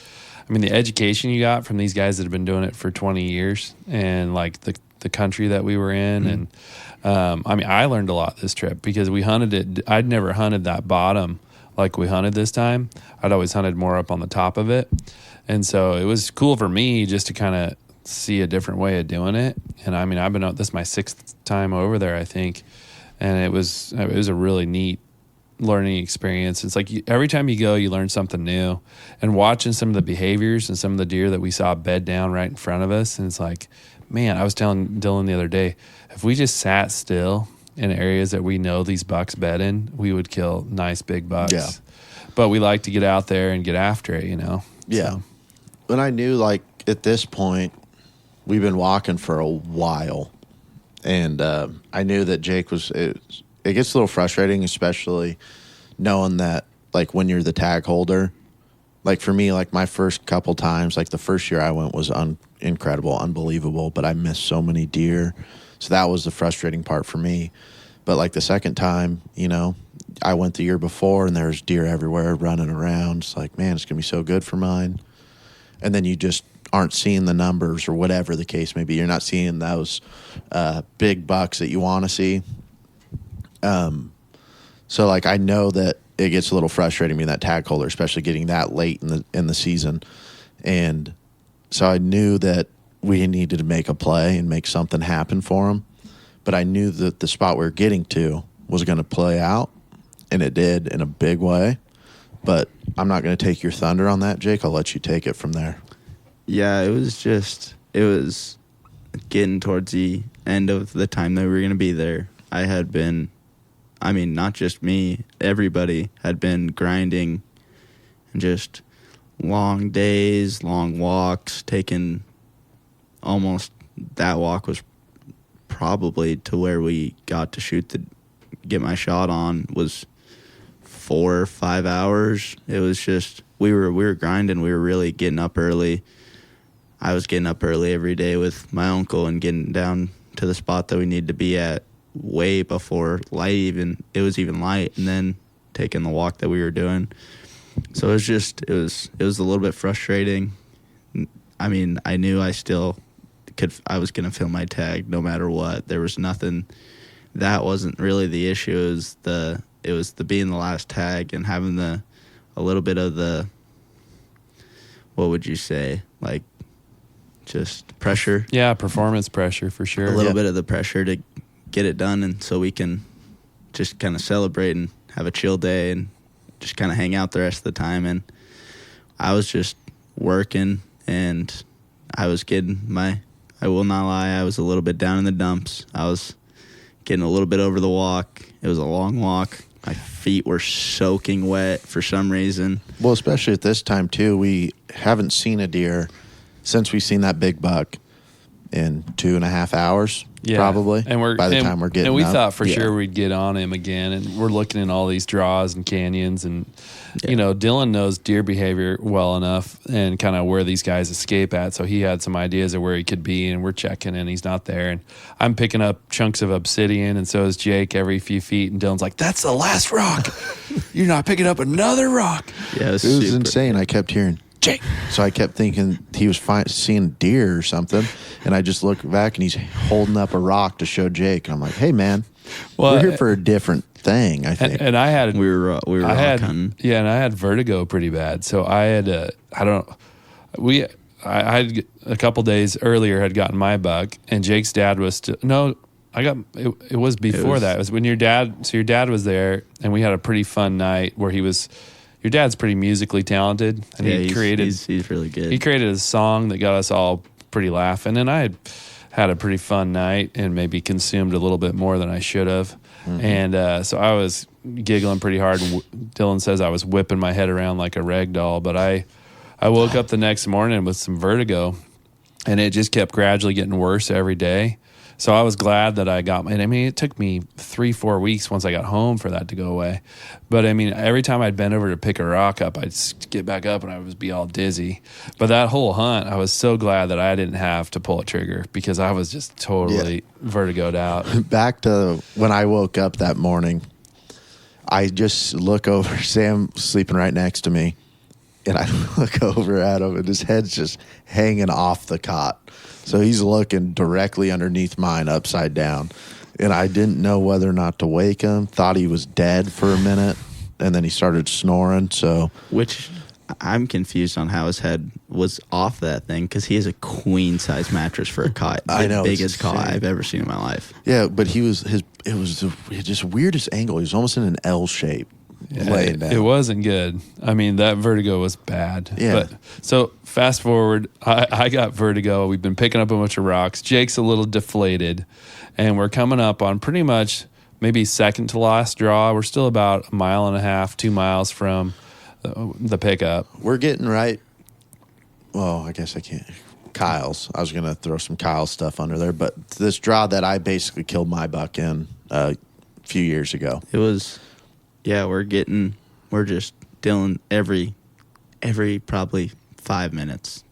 Speaker 1: the education you got from these guys that have been doing it for 20 years and, like, the country that we were in. And, I learned a lot this trip because we hunted it. I'd never hunted that bottom like we hunted this time. I'd always hunted more up on the top of it. And so it was cool for me just to kind of see a different way of doing it. And I've been out, this is my 6th time over there, I think. And it was a really neat learning experience. It's like every time you go, you learn something new. And watching some of the behaviors and some of the deer that we saw bed down right in front of us. And it's like, man, I was telling Dylan the other day, if we just sat still in areas that we know these bucks bed in, we would kill nice big bucks.
Speaker 2: Yeah.
Speaker 1: But we like to get out there and get after it,
Speaker 2: Yeah.
Speaker 1: So.
Speaker 2: When I knew, at this point, we've been walking for a while, and I knew that Jake was. It gets a little frustrating, especially knowing that, when you're the tag holder. For me, my first couple times, the first year I went was incredible, unbelievable, but I missed so many deer, so that was the frustrating part for me. But the second time, I went the year before, and there's deer everywhere running around. It's like, man, it's gonna be so good for mine. And then you just aren't seeing the numbers or whatever the case may be. You're not seeing those big bucks that you want to see. So I know that it gets a little frustrating being that tag holder, especially getting that late in the season. And so I knew that we needed to make a play and make something happen for them. But I knew that the spot we were getting to was going to play out. and it did in a big way. But I'm not going to take your thunder on that, Jake. I'll let you take it from there.
Speaker 3: Yeah, it was getting towards the end of the time that we were going to be there. Not just me, everybody had been grinding and just long days, long walks, taking almost, that walk was probably to where we got to get my shot on was 4 or 5 hours. It was just, we were grinding. We were really getting up early. I was getting up early every day with my uncle and getting down to the spot that we needed to be at way before it was even light, and then taking the walk that we were doing. So it was a little bit frustrating. I mean, I knew I was going to fill my tag no matter what. There was nothing, that wasn't really the issue. It was the being the last tag and having a little bit of the, what would you say, like just pressure.
Speaker 1: Yeah, performance pressure for sure.
Speaker 3: A little bit of the pressure to get it done, and so we can just kind of celebrate and have a chill day and just kind of hang out the rest of the time. And I was just working, and I was I will not lie, I was a little bit down in the dumps. I was getting a little bit over the walk. It was a long walk. My feet were soaking wet for some reason.
Speaker 2: Well, especially at this time, too, we haven't seen a deer since we've seen that big buck in 2.5 hours, probably.
Speaker 1: And
Speaker 2: by the time we're getting
Speaker 1: and we
Speaker 2: up.
Speaker 1: thought for sure we'd get on him again. And we're looking in all these draws and canyons, and Dylan knows deer behavior well enough and kind of where these guys escape at. So he had some ideas of where he could be, and we're checking, and he's not there. And I'm picking up chunks of obsidian, and so is Jake every few feet. And Dylan's like, "That's the last rock. You're not picking up another rock."
Speaker 3: Yeah,
Speaker 2: it was insane. I kept hearing Jake. So I kept thinking he was seeing deer or something, and I just looked back, and he's holding up a rock to show Jake. And I'm like, "Hey, man, we're here for a different thing." I think.
Speaker 1: And I had
Speaker 3: we were rock hunting.
Speaker 1: Yeah, and I had vertigo pretty bad, so I had I had a couple days earlier had gotten my buck, and Jake's dad was it was before that. It was when your dad was there, and we had a pretty fun night where your dad's pretty musically talented, and he's
Speaker 3: really good.
Speaker 1: He created a song that got us all pretty laughing, and I had a pretty fun night and maybe consumed a little bit more than I should have. Mm-hmm. And so I was giggling pretty hard. Dylan says I was whipping my head around like a rag doll, but I woke up the next morning with some vertigo, and it just kept gradually getting worse every day. So I was glad that it took me 3-4 weeks once I got home for that to go away. But every time I'd bend over to pick a rock up, I'd get back up and I would be all dizzy. But that whole hunt, I was so glad that I didn't have to pull a trigger because I was just totally vertigoed out.
Speaker 2: Back to when I woke up that morning, I just look over, Sam sleeping right next to me, and I look over at him, and his head's just hanging off the cot. So he's looking directly underneath mine, upside down. And I didn't know whether or not to wake him. Thought he was dead for a minute, and then he started snoring.
Speaker 3: Which I'm confused on how his head was off that thing, because he has a queen-size mattress for a cot.
Speaker 2: I know,
Speaker 3: the biggest cot I've ever seen in my life.
Speaker 2: Yeah, but it was the just weirdest angle. He was almost in an L shape. Laying down.
Speaker 1: It wasn't good. That vertigo was bad.
Speaker 2: Yeah.
Speaker 1: But, so fast forward, I got vertigo. We've been picking up a bunch of rocks. Jake's a little deflated, and we're coming up on pretty much maybe second to last draw. We're still about 1.5 miles, 2 miles from the pickup.
Speaker 2: We're getting right. Well, I guess I can't. Kyle's. I was going to throw some Kyle stuff under there, but this draw that I basically killed my buck in a few years ago.
Speaker 3: It was... Yeah, we're just Dylan every probably 5 minutes.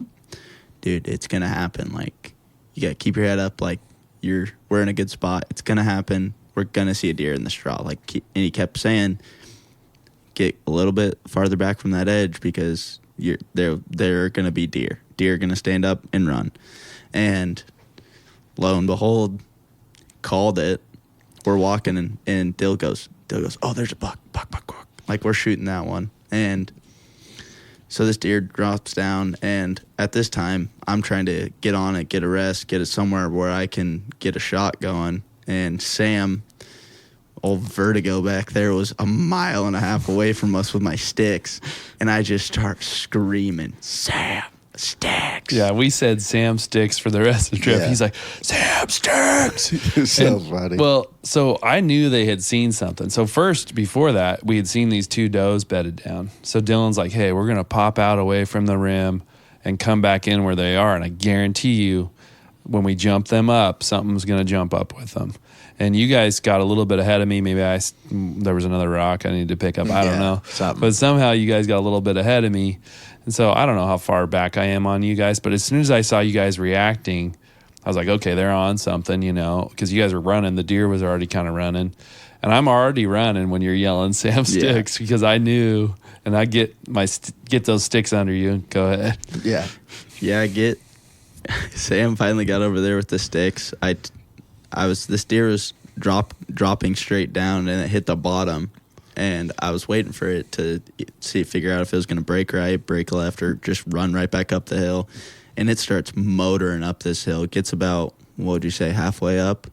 Speaker 3: Dude, it's going to happen. Like, you got to keep your head up. Like, we're in a good spot. It's going to happen. We're going to see a deer in the straw. Like, and he kept saying, get a little bit farther back from that edge because there are going to be deer. Deer are going to stand up and run. And lo and behold, called it. We're walking, and Dill goes, "Oh, there's a buck. Like, we're shooting that one. And so this deer drops down, and at this time, I'm trying to get on it, get a rest, get it somewhere where I can get a shot going. And Sam, old Vertigo back there was a mile and a half away from us with my sticks, and I just start screaming, Sam, sticks.
Speaker 1: Yeah, we said Sam Sticks for the rest of the trip.
Speaker 2: Yeah.
Speaker 1: He's like, Sam Sticks.
Speaker 2: It's so funny.
Speaker 1: Well, so I knew they had seen something. So first, before that, we had seen these 2 does bedded down. So Dylan's like, hey, we're going to pop out away from the rim and come back in where they are. And I guarantee you, when we jump them up, something's going to jump up with them. And you guys got a little bit ahead of me. Maybe there was another rock I needed to pick up. I don't know.
Speaker 2: Something.
Speaker 1: But somehow you guys got a little bit ahead of me. And so I don't know how far back I am on you guys. But as soon as I saw you guys reacting, I was like, okay, they're on something, because you guys were running. The deer was already kind of running. And I'm already running when you're yelling Sam Sticks because I knew. And I get those sticks under you. Go ahead.
Speaker 2: Yeah.
Speaker 3: Yeah, Sam finally got over there with the sticks. This deer was dropping straight down, and it hit the bottom, and I was waiting for it to figure out if it was going to break right, break left, or just run right back up the hill. And it starts motoring up this hill. It gets about, what would you say, halfway up?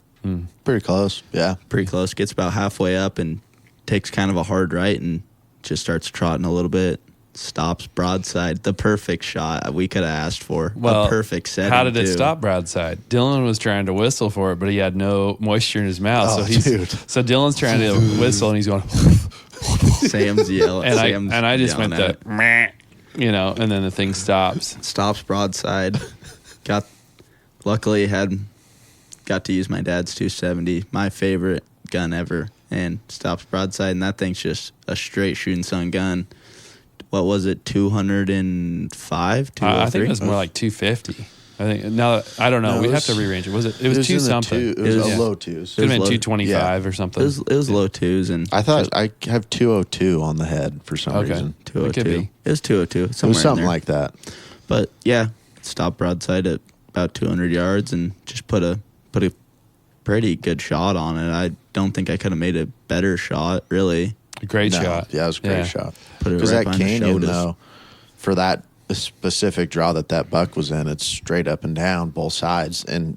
Speaker 2: Pretty close. Yeah.
Speaker 3: Pretty close. Gets about halfway up and takes kind of a hard right and just starts trotting a little bit. Stops broadside. The perfect shot we could have asked for.
Speaker 1: Well,
Speaker 3: the perfect setting.
Speaker 1: How did it
Speaker 3: too.
Speaker 1: stop broadside? Dylan was trying to whistle for it, but he had no moisture in his mouth.
Speaker 2: Oh,
Speaker 1: so so Dylan's trying to whistle, and he's going.
Speaker 3: Sam's yelling.
Speaker 1: And I just went the, meh, and then the thing stops.
Speaker 3: Stops broadside. Luckily got to use my dad's 270, my favorite gun ever, and stops broadside, and that thing's just a straight shooting sun gun. What was it, 205, 203?
Speaker 1: I think it was more like 250. I think I don't know.
Speaker 2: No,
Speaker 1: We'd have to rearrange it. Was it? It was two
Speaker 2: in the
Speaker 1: something.
Speaker 2: It was
Speaker 3: Yeah.
Speaker 2: a low twos.
Speaker 1: Could have been
Speaker 3: low-
Speaker 1: 225 or something.
Speaker 3: It was low twos, and
Speaker 2: I thought I have 202 on the head for some
Speaker 1: Okay.
Speaker 2: reason.
Speaker 3: 202.
Speaker 1: It could be.
Speaker 3: It was 202.
Speaker 2: It
Speaker 3: Somewhere
Speaker 2: was
Speaker 3: in
Speaker 2: something
Speaker 3: there.
Speaker 2: like that.
Speaker 3: But yeah, stopped broadside at about 200 yards and just put a pretty good shot on it. I don't think I could have made a better shot, really.
Speaker 1: Great
Speaker 2: No,
Speaker 1: shot.
Speaker 2: Yeah, it was a great shot.
Speaker 3: Put it
Speaker 2: Because
Speaker 3: right
Speaker 2: that
Speaker 3: behind the
Speaker 2: canyon,
Speaker 3: shoulders.
Speaker 2: though, for that specific draw that buck was in, it's straight up and down both sides. And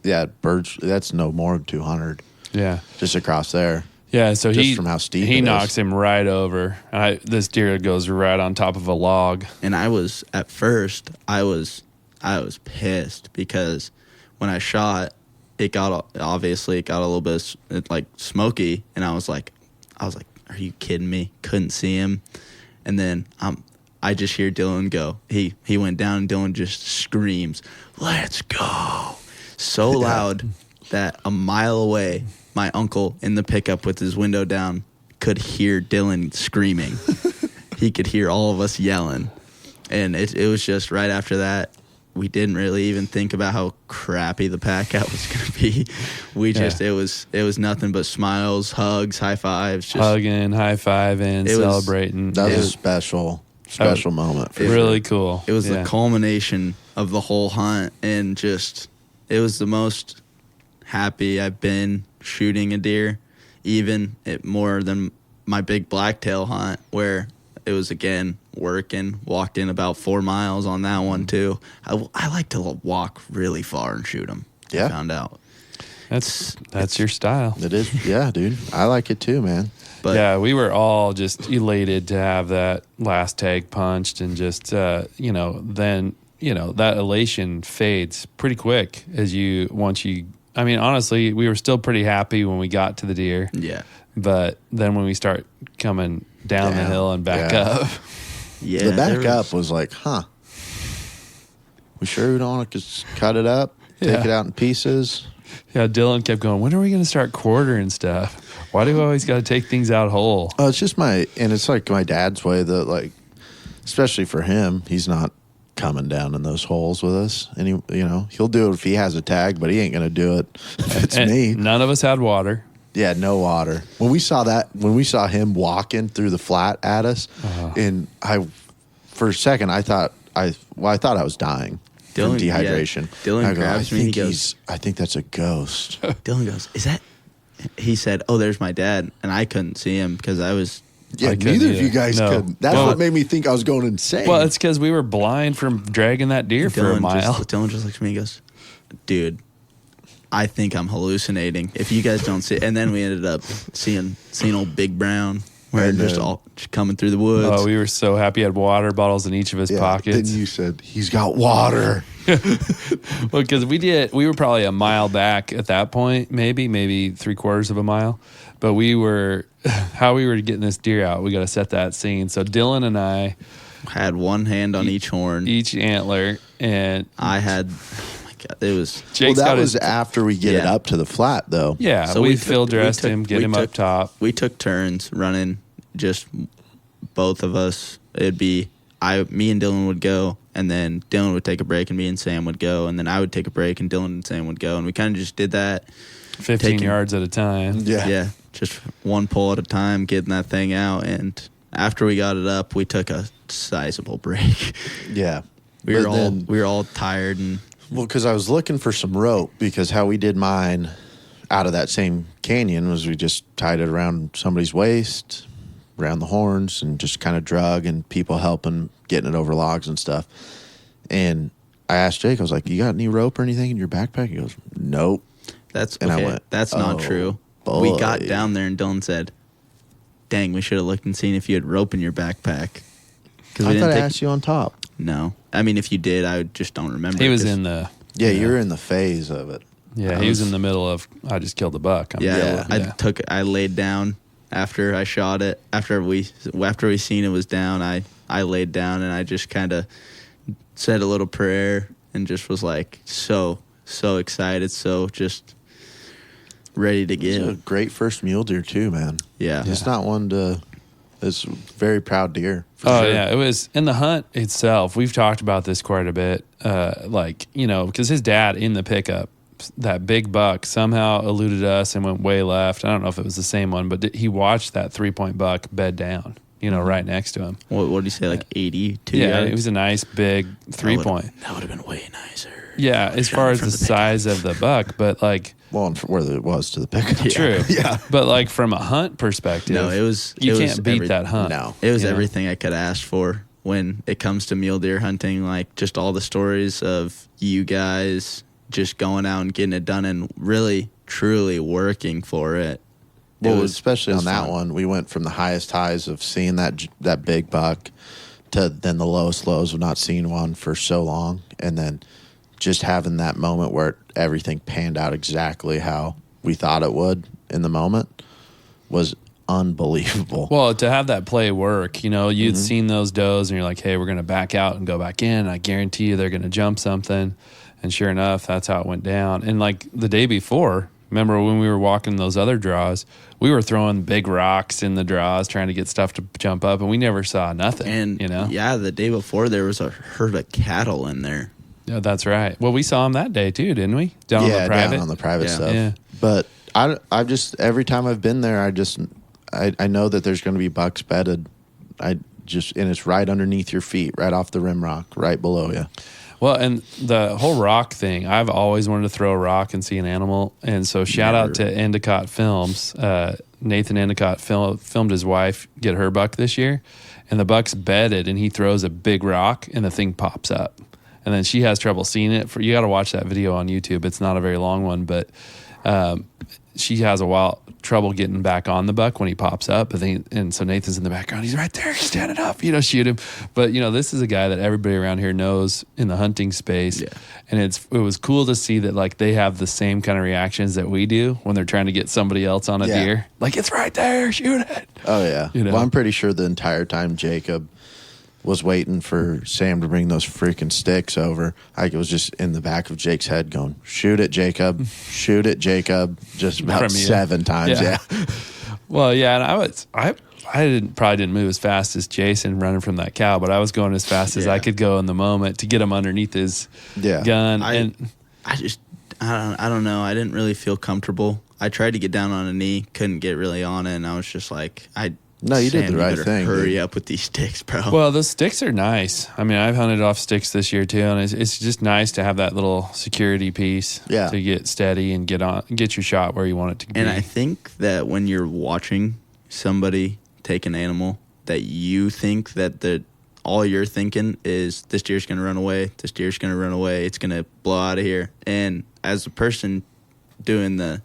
Speaker 2: yeah, birds, that's no more than 200
Speaker 1: Yeah.
Speaker 2: just across there.
Speaker 1: Yeah, so
Speaker 2: Just from how steep
Speaker 1: he
Speaker 2: it is.
Speaker 1: knocks him right over. This deer goes right on top of a log.
Speaker 3: And I was pissed because when I shot, it got a little bit like smoky, and I was like, are you kidding me? Couldn't see him, and then I just hear Dylan go. He went down, and Dylan just screams, "Let's go!" so loud that a mile away, my uncle in the pickup with his window down could hear Dylan screaming. He could hear all of us yelling, and it was just right after that. We didn't really even think about how crappy the pack out was going to be. It was nothing but smiles, hugs, high fives, just
Speaker 1: Hugging, high-fiving,
Speaker 3: It was-
Speaker 1: celebrating.
Speaker 2: That was
Speaker 3: Yeah.
Speaker 2: a special moment for
Speaker 1: Really cool.
Speaker 3: It was
Speaker 1: Yeah.
Speaker 3: the culmination of the whole hunt, and just it was the most happy I've been shooting a deer, even more than my big blacktail hunt, where it was again working. Walked in about 4 miles on that one too. I like to walk really far and shoot them.
Speaker 2: Yeah.
Speaker 3: I found out.
Speaker 1: That's your style.
Speaker 2: It is. Yeah, dude. I like it too, man.
Speaker 3: But
Speaker 1: yeah, we were all just elated to have that last tag punched, and just then that elation fades pretty quick I mean, honestly, we were still pretty happy when we got to the deer,
Speaker 3: yeah,
Speaker 1: but then when we start coming down the hill and back
Speaker 2: Yeah.
Speaker 1: up,
Speaker 3: yeah.
Speaker 2: The
Speaker 3: there
Speaker 2: back up was like, we sure we don't want to just cut it up, take
Speaker 1: Yeah.
Speaker 2: it out in pieces.
Speaker 1: yeah, Dylan kept going, when are we going to start quartering stuff? Why do we always got to take things out whole?
Speaker 2: Oh, it's just it's like my dad's way that, like, especially for him, he's not coming down in those holes with us. And he'll do it if he has a tag, but he ain't going to do it if it's
Speaker 1: And
Speaker 2: me.
Speaker 1: None of us had water.
Speaker 2: Yeah, no water. When we saw him walking through the flat at us, and for a second, I thought I was dying from
Speaker 3: Dylan- yeah.
Speaker 2: dehydration.
Speaker 3: Dylan
Speaker 2: I go,
Speaker 3: grabs
Speaker 2: I
Speaker 3: me, he
Speaker 2: think
Speaker 3: goes-
Speaker 2: I think that's a ghost.
Speaker 3: Dylan goes, "Is that?" He said, "Oh, there's my dad," and I couldn't see him because I was.
Speaker 2: Yeah,
Speaker 1: I couldn't
Speaker 2: neither of
Speaker 1: either.
Speaker 2: you guys
Speaker 1: No.
Speaker 2: could. That's
Speaker 1: Well-
Speaker 2: what made me think I was going insane.
Speaker 1: Well, it's because we were blind from dragging that deer for a mile.
Speaker 3: Dylan just looks at me and goes, "Dude, I think I'm hallucinating. If you guys don't see, and then we ended up seeing old Big Brown. We're just all coming through the woods.
Speaker 1: Oh, we were so happy. He had water bottles in each of his pockets.
Speaker 2: Then you said, he's got water.
Speaker 1: Well, because we were probably a mile back at that point, maybe 3/4 of a mile. But how we were getting this deer out, we got to set that scene. So Dylan and I
Speaker 3: had one hand on each horn,
Speaker 1: each antler, and
Speaker 3: I had. It was
Speaker 1: Jake's
Speaker 2: that was after we get it up to the flat, though.
Speaker 1: Yeah, so we field dressed him, get him up top.
Speaker 3: We took turns running, just both of us. It'd be me and Dylan would go, and then Dylan would take a break, and me and Sam would go, and then I would take a break, and Dylan and Sam would go, and we kind of just did that,
Speaker 1: 15 yards at a time.
Speaker 3: Yeah, just one pull at a time, getting that thing out, and after we got it up, we took a sizable break.
Speaker 2: Yeah,
Speaker 3: we were all tired and.
Speaker 2: Well, because I was looking for some rope, because how we did mine out of that same canyon was we just tied it around somebody's waist, around the horns, and just kind of drug, and people helping getting it over logs and stuff. And I asked Jake, I was like, you got any rope or anything in your backpack? He goes, nope.
Speaker 3: That's not true.
Speaker 2: Boy.
Speaker 3: We got down there and Dylan said, dang, we should have looked and seen if you had rope in your backpack.
Speaker 2: I thought I asked you on top.
Speaker 3: No. I mean, if you did, I just don't remember.
Speaker 1: He was in the...
Speaker 2: Yeah, you were in the phase of it.
Speaker 1: Yeah, he was in the middle of, I just killed a buck.
Speaker 3: I laid down after I shot it. After we seen it was down, I laid down and I just kind of said a little prayer and just was like so excited, so just ready to get.
Speaker 2: It's a great first mule deer too, man.
Speaker 3: Yeah.
Speaker 2: It's not one to... It's a very proud deer.
Speaker 1: Oh, sure. Yeah. It was in the hunt itself. We've talked about this quite a bit. Because his dad in the pickup, that big buck somehow eluded us and went way left. I don't know if it was the same one, but he watched that 3-point buck bed down, right next to him.
Speaker 3: What did you say, like 82
Speaker 1: Yeah,
Speaker 3: yards?
Speaker 1: It was a nice big 3-point.
Speaker 3: That would have been way nicer.
Speaker 1: Yeah, as far as the size of the buck, but like...
Speaker 2: Well, and where it was to the pickup.
Speaker 1: True.
Speaker 2: Yeah.
Speaker 1: But like from a hunt perspective,
Speaker 3: no,
Speaker 1: you can't beat that hunt.
Speaker 2: No.
Speaker 3: It was everything I could ask for when it comes to mule deer hunting. Like just all the stories of you guys just going out and getting it done and really, truly working for it.
Speaker 2: Well, especially on that one, we went from the highest highs of seeing that big buck to then the lowest lows of not seeing one for so long, and then just having that moment where everything panned out exactly how we thought it would in the moment was unbelievable.
Speaker 1: Well, to have that play work, you'd seen those does and you're like, hey, we're going to back out and go back in. I guarantee you they're going to jump something. And sure enough, that's how it went down. And like the day before, remember when we were walking those other draws, we were throwing big rocks in the draws, trying to get stuff to jump up, and we never saw nothing.
Speaker 3: And yeah, the day before there was a herd of cattle in there.
Speaker 1: Yeah, that's right. Well, we saw him that day too, didn't we? Down on the private
Speaker 2: stuff.
Speaker 1: Yeah.
Speaker 2: But I just every time I've been there, I know that there's going to be bucks bedded. And it's right underneath your feet, right off the rim rock, right below you.
Speaker 1: Well, and the whole rock thing, I've always wanted to throw a rock and see an animal. And so shout out to Endicott Films. Nathan Endicott filmed his wife get her buck this year, and the buck's bedded, and he throws a big rock, and the thing pops up. And then she has trouble seeing it. You got to watch that video on YouTube. It's not a very long one, but she has trouble getting back on the buck when he pops up. And so Nathan's in the background. He's right there. He's standing up. Shoot him. But this is a guy that everybody around here knows in the hunting space. Yeah. And it was cool to see that like they have the same kind of reactions that we do when they're trying to get somebody else on a deer. Like, it's right there. Shoot it.
Speaker 2: Oh yeah. Well, I'm pretty sure the entire time Jacob was waiting for Sam to bring those freaking sticks over. I was just in the back of Jake's head going, shoot it, Jacob. Shoot it, Jacob. Just about 7 times, yeah.
Speaker 1: Well, yeah, and I probably didn't move as fast as Jason running from that cow, but I was going as fast as I could go in the moment to get him underneath his gun.
Speaker 3: I don't know. I didn't really feel comfortable. I tried to get down on a knee, couldn't get really on it, and I was just like,
Speaker 2: No, you did the right thing.
Speaker 3: Hurry up with these sticks, bro.
Speaker 1: Well, those sticks are nice. I mean, I've hunted off sticks this year too, and it's just nice to have that little security piece to get steady and get your shot where you want it to be.
Speaker 3: And I think that when you're watching somebody take an animal, that you think that all you're thinking is this deer's going to run away, this deer's going to run away, it's going to blow out of here. And as a person doing the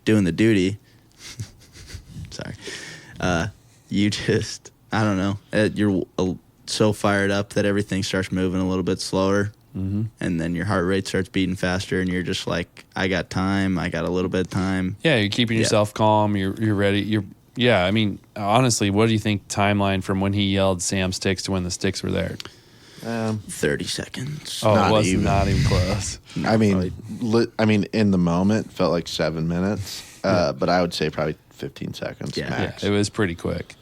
Speaker 3: duty. Sorry. You just, I don't know. You're so fired up that everything starts moving a little bit slower. Mm-hmm. And then your heart rate starts beating faster, and you're just like, I got time. I got a little bit of time.
Speaker 1: Yeah, you're keeping yourself calm. You're ready. I mean, honestly, what do you think timeline from when he yelled Sam Sticks to when the sticks were there?
Speaker 3: 30 seconds.
Speaker 1: Oh, it was not even close.
Speaker 2: I mean, in the moment, felt like 7 minutes, but I would say probably 15 seconds max.
Speaker 1: Yeah, it was pretty quick.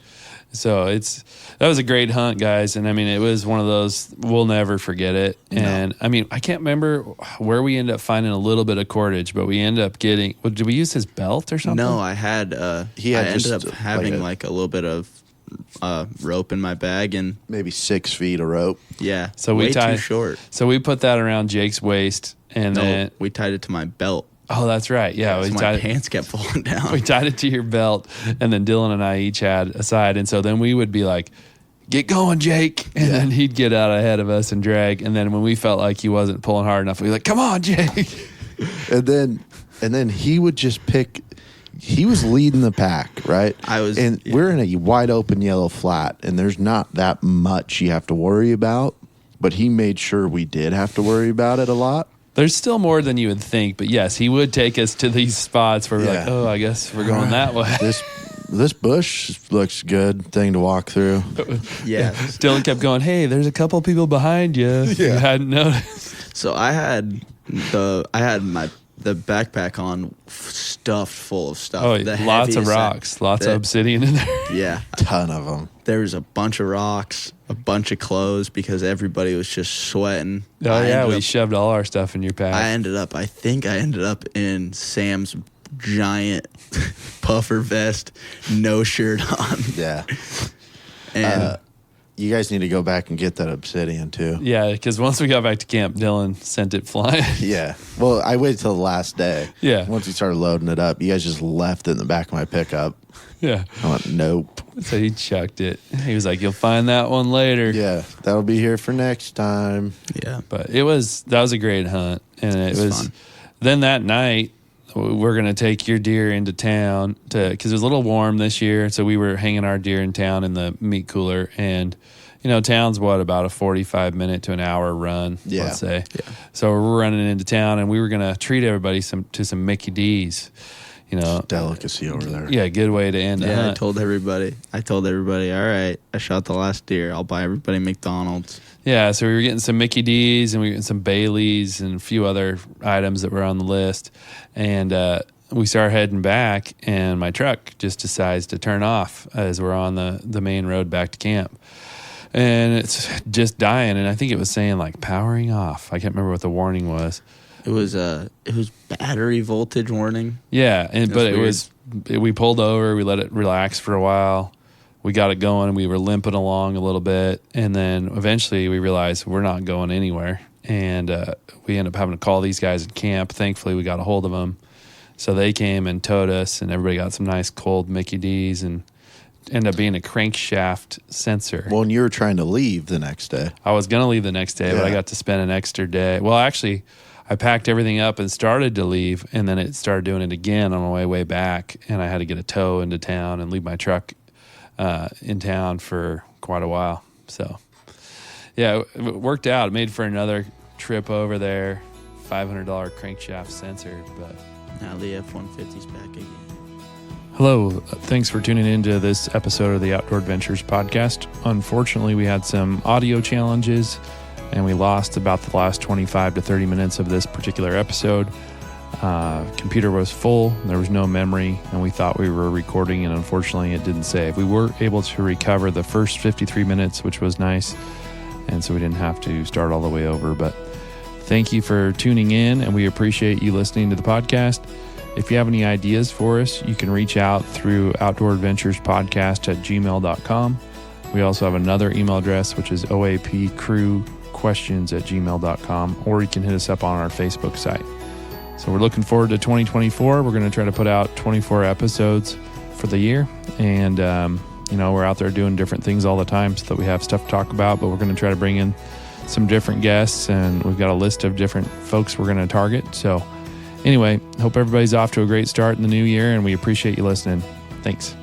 Speaker 1: So that was a great hunt, guys. And I mean, it was one of those, we'll never forget it. No. And I mean, I can't remember where we ended up finding a little bit of cordage, but we ended up getting, did we use his belt or something?
Speaker 3: No, I ended up having like a little bit of rope in my bag, and
Speaker 2: maybe 6 feet of rope.
Speaker 3: Yeah.
Speaker 1: So
Speaker 3: way too short.
Speaker 1: So we put that around Jake's waist, and then
Speaker 3: we tied it to my belt.
Speaker 1: Oh, that's right. Yeah,
Speaker 3: my pants kept falling down.
Speaker 1: We tied it to your belt, and then Dylan and I each had a side, and so then we would be like, "Get going, Jake," and then he'd get out ahead of us and drag, and then when we felt like he wasn't pulling hard enough, we'd be like, "Come on, Jake,"
Speaker 2: and then he would just pick. He was leading the pack, right? We're in a wide open yellow flat, and there's not that much you have to worry about, but he made sure we did have to worry about it a lot.
Speaker 1: There's still more than you would think, but yes, he would take us to these spots where we're like, oh, I guess we're going that way.
Speaker 2: This bush looks good thing to walk through.
Speaker 3: Yeah.
Speaker 1: Dylan kept going, hey, there's a couple people behind you. You hadn't noticed.
Speaker 3: So I had the backpack on stuffed full of stuff.
Speaker 1: Oh, lots of rocks, lots of obsidian in there.
Speaker 3: Yeah.
Speaker 2: Ton of them.
Speaker 3: There was a bunch of rocks, a bunch of clothes because everybody was just sweating.
Speaker 1: Oh, yeah, we shoved all our stuff in your pack.
Speaker 3: I think I ended up in Sam's giant puffer vest, no shirt on.
Speaker 2: Yeah. And you guys need to go back and get that obsidian too.
Speaker 1: Yeah, because once we got back to camp, Dylan sent it flying.
Speaker 2: Yeah. Well, I waited till the last day.
Speaker 1: Yeah.
Speaker 2: Once we started loading it up, you guys just left it in the back of my pickup.
Speaker 1: Yeah.
Speaker 2: I went, nope.
Speaker 1: So he chucked it. He was like, you'll find that one later.
Speaker 2: Yeah. That'll be here for next time.
Speaker 3: Yeah.
Speaker 1: But that was a great hunt. And it was fun. Then that night, we're going to take your deer into town because it was a little warm this year. So we were hanging our deer in town in the meat cooler. And, town's about a 45-minute to an hour run, let's say. Yeah. So we're running into town, and we were going to treat everybody to some Mickey D's.
Speaker 2: Delicacy over there.
Speaker 1: Yeah, good way to end the hunt.
Speaker 3: I told everybody, all right, I shot the last deer. I'll buy everybody McDonald's.
Speaker 1: Yeah, so we were getting some Mickey D's, and we were getting some Baileys and a few other items that were on the list. And we started heading back, and my truck just decides to turn off as we're on the main road back to camp. And it's just dying, and I think it was saying, like, powering off. I can't remember what the warning was.
Speaker 3: It was battery voltage warning.
Speaker 1: Yeah, we pulled over, we let it relax for a while. We got it going, and we were limping along a little bit, and then eventually we realized we're not going anywhere, and we ended up having to call these guys at camp. Thankfully, we got a hold of them, so they came and towed us, and everybody got some nice cold Mickey D's, and ended up being a crankshaft sensor.
Speaker 2: Well, and you were trying to leave the next day.
Speaker 1: I was going to leave the next day, but I got to spend an extra day. Well, actually, I packed everything up and started to leave, and then it started doing it again on my way back, and I had to get a tow into town and leave my truck in town for quite a while. So, yeah, it worked out. It made for another trip over there, $500 crankshaft sensor. But
Speaker 3: now the F-150's back again.
Speaker 1: Hello, thanks for tuning into this episode of the Outdoor Adventures podcast. Unfortunately, we had some audio challenges, and we lost about the last 25 to 30 minutes of this particular episode. Computer was full, there was no memory, and we thought we were recording, and unfortunately it didn't save. We were able to recover the first 53 minutes, which was nice, and so we didn't have to start all the way over. But thank you for tuning in, and we appreciate you listening to the podcast. If you have any ideas for us, you can reach out through outdooradventurespodcast@gmail.com. We also have another email address, which is oapcrewquestions@gmail.com, or you can hit us up on our Facebook site. So we're looking forward to 2024. We're going to try to put out 24 episodes for the year. And, we're out there doing different things all the time so that we have stuff to talk about, but we're going to try to bring in some different guests, and we've got a list of different folks we're going to target. So Anyway, hope everybody's off to a great start in the new year, and we appreciate you listening. Thanks.